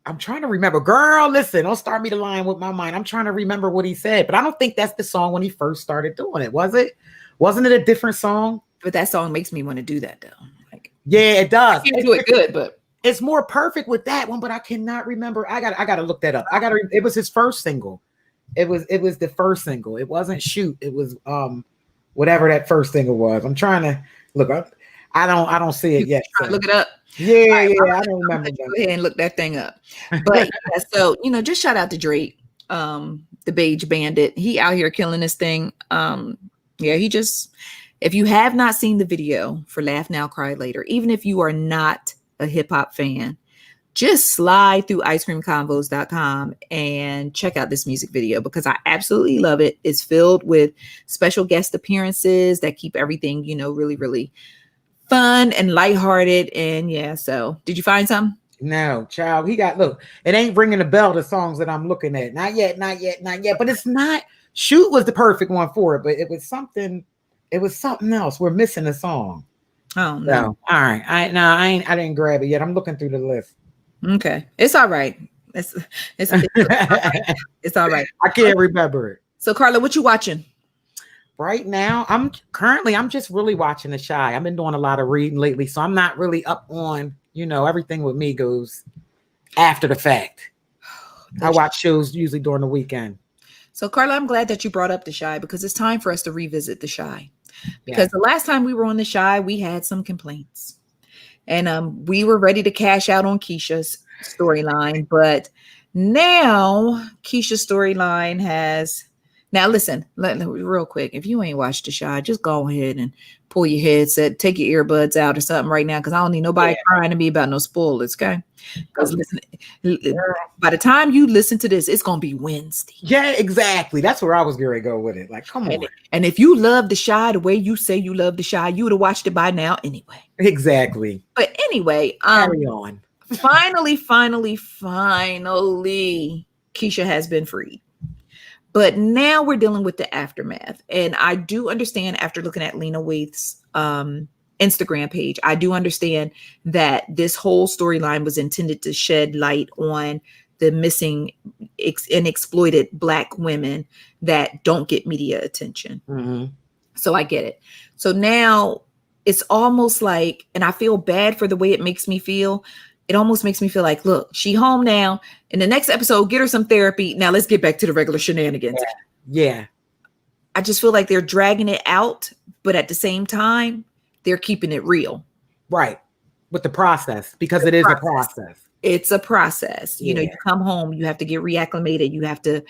I'm trying to remember. Girl, listen, don't start me to line with my mind. I'm trying to remember what he said, but I don't think that's the song when he first started doing it. Was it? Wasn't it a different song?
But that song makes me want to do that though. Like,
yeah, it does.
You do it good, but
it's more perfect with that one. But I cannot remember. I gotta look that up. It was his first single. It was the first single. It wasn't Shoot. It was whatever that first single was. I'm trying to look up. I don't see it yet.
So. Look it up.
Yeah,
Right,
I don't
I'm
remember
gonna go
that.
ahead and look that thing up. But yeah, so just shout out to Drake, the Beige Bandit. He out here killing this thing. Yeah, if you have not seen the video for Laugh Now, Cry Later, even if you are not a hip hop fan, just slide through icecreamconvos.com and check out this music video because I absolutely love it. It's filled with special guest appearances that keep everything, really, really fun and lighthearted. And yeah, so did you find something?
No, child. Look, it ain't ringing a bell, the songs that I'm looking at. Not yet. But it's not. Shoot was the perfect one for it, but it was something else. We're missing a song.
Oh no.
So, all right. I didn't grab it yet. I'm looking through the list.
Okay. It's all right. It's all right.
I can't remember it.
So Karla, what you watching?
Right now, I'm just really watching The Chi. I've been doing a lot of reading lately, so I'm not really up on, everything with me goes after the fact. I watch shows usually during the weekend.
So Karla, I'm glad that you brought up The Chi because it's time for us to revisit The Chi. Because the last time we were on The Chi, we had some complaints. And we were ready to cash out on Keisha's storyline, but now Keisha's storyline has. Now listen, real quick. If you ain't watched The Chi, just go ahead and pull your headset, take your earbuds out or something right now, because I don't need nobody crying to me about no spoilers, okay? Because listen, by the time you listen to this, it's gonna be Wednesday.
Yeah, exactly. That's where I was going to go with it. Like, come on.
And if you love The Chi the way you say you love The Chi, you would have watched it by now anyway.
Exactly.
But anyway,
carry on.
Finally, Keisha has been freed. But now we're dealing with the aftermath. And I do understand after looking at Lena Waithe's Instagram page, I do understand that this whole storyline was intended to shed light on the missing and exploited Black women that don't get media attention.
Mm-hmm.
So I get it. So now it's almost like, and I feel bad for the way it makes me feel. It almost makes me feel like, look, she home now. In the next episode, get her some therapy. Now let's get back to the regular shenanigans.
Yeah.
I just feel like they're dragging it out, but at the same time, they're keeping it real.
Right. With the process, because it is a process.
It's a process. You come home, you have to get reacclimated. You have to,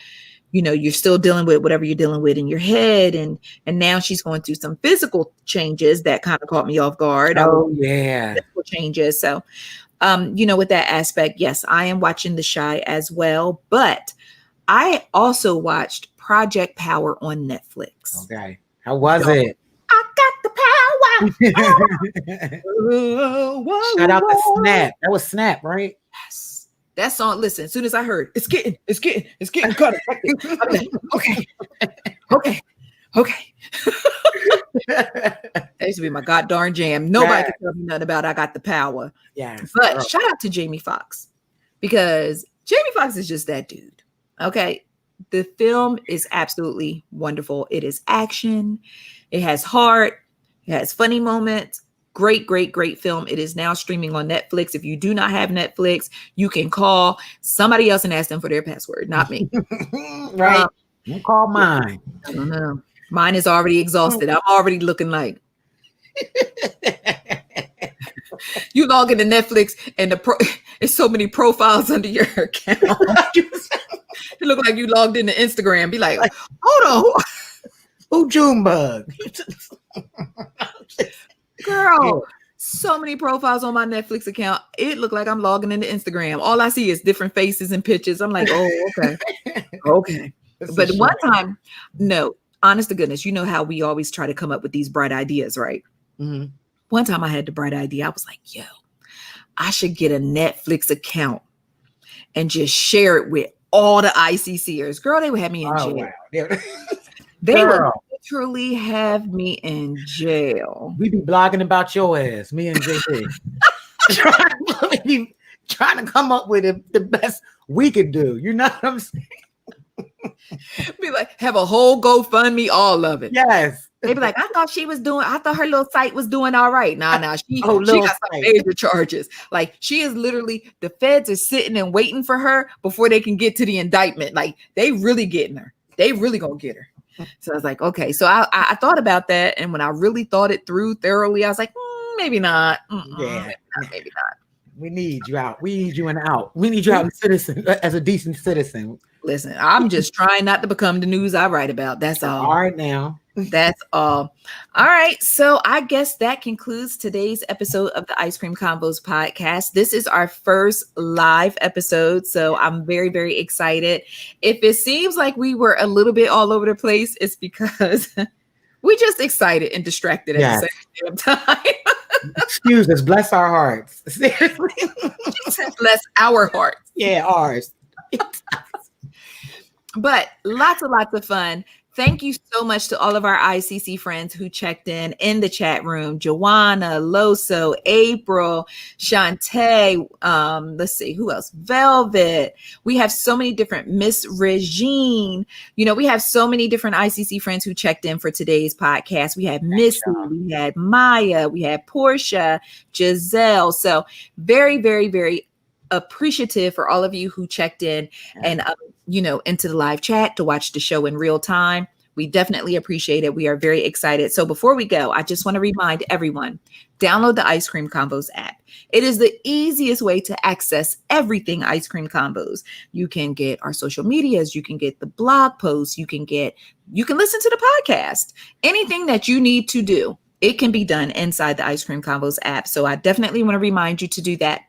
you're still dealing with whatever you're dealing with in your head. And now she's going through some physical changes that kind of caught me off guard.
Oh, yeah.
Physical changes. So, with that aspect, yes, I am watching The Chi as well, but I also watched Project Power on Netflix.
Okay. How was it?
I got the power.
Shout out to Snap. That was Snap, right?
Yes. That song, listen, as soon as I heard, it's getting cut. Okay. That used to be my goddamn jam. Nobody can tell me nothing about I Got the Power.
Yeah.
But shout out to Jamie Foxx because Jamie Foxx is just that dude. Okay. The film is absolutely wonderful. It is action. It has heart. It has funny moments. Great film. It is now streaming on Netflix. If you do not have Netflix, you can call somebody else and ask them for their password, not me.
Right. You call mine.
I don't know. Mine is already exhausted. I'm already looking like you log into Netflix and it's so many profiles under your account. It look like you logged into Instagram. Be like, hold on.
Oh, Junebug.
Girl, so many profiles on my Netflix account. It looked like I'm logging into Instagram. All I see is different faces and pictures. I'm like, oh, okay. But one time, no, honest to goodness, you know how we always try to come up with these bright ideas, right?
Mm-hmm.
One time I had the bright idea. I was like, yo, I should get a Netflix account and just share it with all the ICCers. Girl, they would have me in jail.
Wow.
They would literally have me in jail.
We be blogging about your ass, me and JP. trying to come up with the best we could do. You know what I'm saying?
Be like, have a whole GoFundMe, all of it.
Yes.
They be like, I thought her little site was doing all right. Nah, she got some major charges. Like, she is literally, the feds are sitting and waiting for her before they can get to the indictment. Like, they really getting her. They really gonna get her. So I was like, okay. So I thought about that. And when I really thought it through thoroughly, I was like, maybe not.
Yeah.
Maybe not.
We need you out. We need you in out. We need you out as a decent citizen.
Listen, I'm just trying not to become the news I write about. That's all.
All right now.
That's all. All right. So I guess that concludes today's episode of the Ice Cream Convos podcast. This is our first live episode. So I'm very, very excited. If it seems like we were a little bit all over the place, it's because we're just excited and distracted at the same time.
Excuse us. Bless our hearts. Seriously.
Bless our hearts.
Yeah, ours.
But lots of fun. Thank you so much to all of our ICC friends who checked in the chat room. Joanna, Loso, April, Shantae, let's see, who else? Velvet. We have so many different, Miss Regine. We have so many different ICC friends who checked in for today's podcast. We had Missy, we had Maya, we had Portia, Giselle. So very, very, very appreciative for all of you who checked in and into the live chat to watch the show in real time. We definitely appreciate it. We are very excited. So before we go, I just want to remind everyone, download the Ice Cream Convos app. It is the easiest way to access everything Ice Cream Convos. You can get our social medias, you can get the blog posts, you can listen to the podcast. Anything that you need to do, it can be done inside the Ice Cream Convos app. So I definitely want to remind you to do that.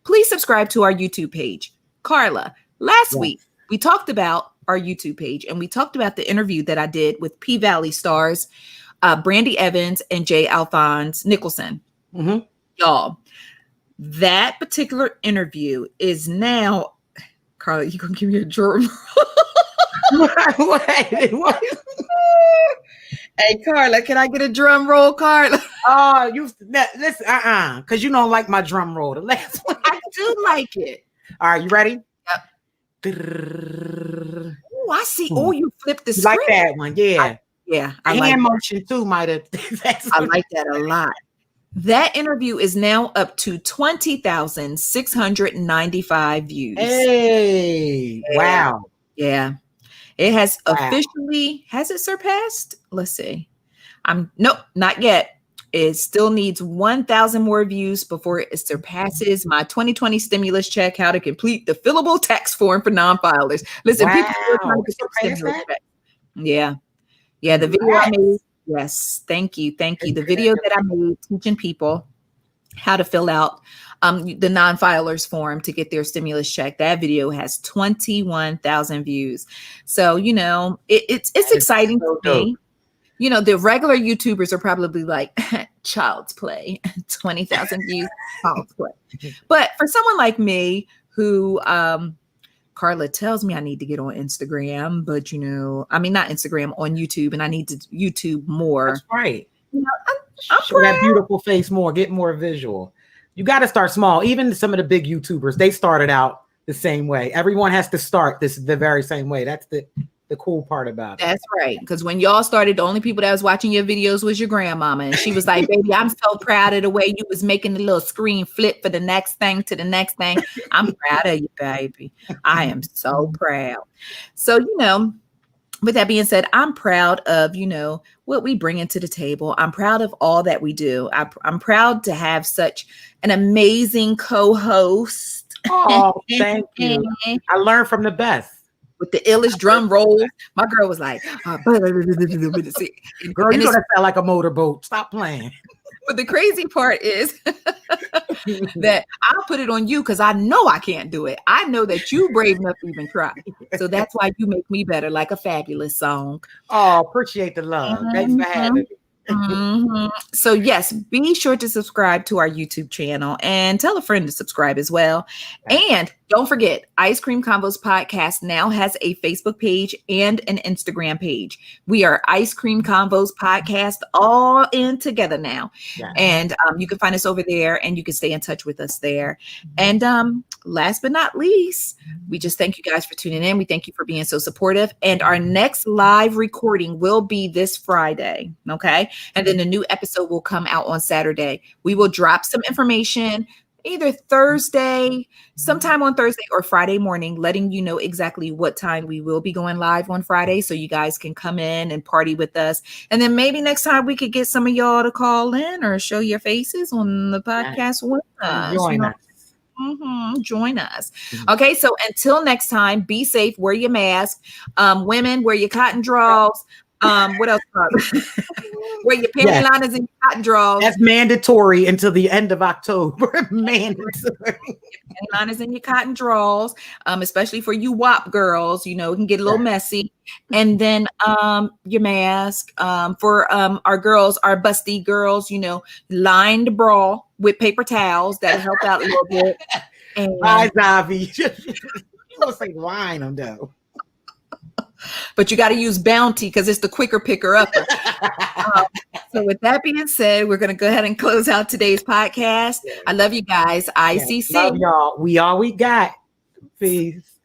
Please subscribe to our YouTube page. Karla, last week, we talked about our YouTube page and we talked about the interview that I did with P-Valley stars, Brandy Evans and J. Alphonse Nicholson.
Mm-hmm.
Y'all, that particular interview is now, Karla, you gonna give me a drum?
What?
Hey, Karla, can I get a drum roll, Karla?
Oh, listen, because you don't like my drum roll. The last one.
I do like it.
All right, you ready?
Oh, I see. Oh, you flipped the screen.
Like that one, yeah.
I like
hand motion too might have.
I like that a lot. That interview is now up to 20,695 views.
Hey, wow.
Yeah. It has officially, has it surpassed? Let's see. Nope, not yet. It still needs 1,000 more views before it surpasses my 2020 stimulus check, how to complete the fillable tax form for non-filers. Listen, people are trying to get stimulus check. Yeah. Yeah, the video I made. Yes, thank you. The video that I made teaching people how to fill out the non-filers form to get their stimulus check. That video has 21,000 views. So, it's exciting to me. The regular YouTubers are probably like, child's play, 20,000 views, child's play. But for someone like me who, Karla tells me I need to get on Instagram, but not Instagram, on YouTube, and I need to YouTube more.
That's right.
I'm
show that beautiful face more, get more visual. You got to start small. Even some of the big YouTubers, they started out the same way. Everyone has to start the very same way. That's the cool part about it.
That's right. Because when y'all started, the only people that was watching your videos was your grandmama. And she was like, baby, I'm so proud of the way you was making the little screen flip for the next thing to the next thing. I'm proud of you, baby. I am so proud. So, with that being said, I'm proud of, what we bring into the table. I'm proud of all that we do. I'm proud to have such an amazing co-host.
Oh, thank you. I learned from the best.
With the illest drum roll. My girl was like, girl,
you know that sound like a motorboat. Stop playing.
But the crazy part is that I'll put it on you because I know I can't do it. I know that you brave enough to even try. So that's why you make me better, like a fabulous song.
Oh, appreciate the love. Thanks for having me.
So yes, be sure to subscribe to our YouTube channel and tell a friend to subscribe as well. And don't forget, Ice Cream Convos Podcast now has a Facebook page and an Instagram page. We are Ice Cream Convos Podcast all in together now. Yeah. And you can find us over there and you can stay in touch with us there. And last but not least, we just thank you guys for tuning in. We thank you for being so supportive. And our next live recording will be this Friday. Okay. And then the new episode will come out on Saturday. We will drop some information either Thursday, sometime on Thursday or Friday morning, letting you know exactly what time we will be going live on Friday, so you guys can come in and party with us. And then maybe next time we could get some of y'all to call in or show your faces on the podcast with us.
Join us.
Join us. Okay, so until next time, be safe, wear your mask. Women, wear your cotton drawers. What else? Wear your panty liners and your cotton drawers.
That's mandatory until the end of October. Mandatory.
Panty liners and your cotton drawers, especially for you WAP girls. You know, it can get a little messy. And then your mask. For our girls, our busty girls, you know, lined bra with paper towels that help out a little bit. And
Bye, Zavi. You don't say line them though.
But you got to use Bounty because it's the quicker picker upper. So with that being said, we're going to go ahead and close out today's podcast. I love you guys. ICC.
Love y'all. We all we got. Peace.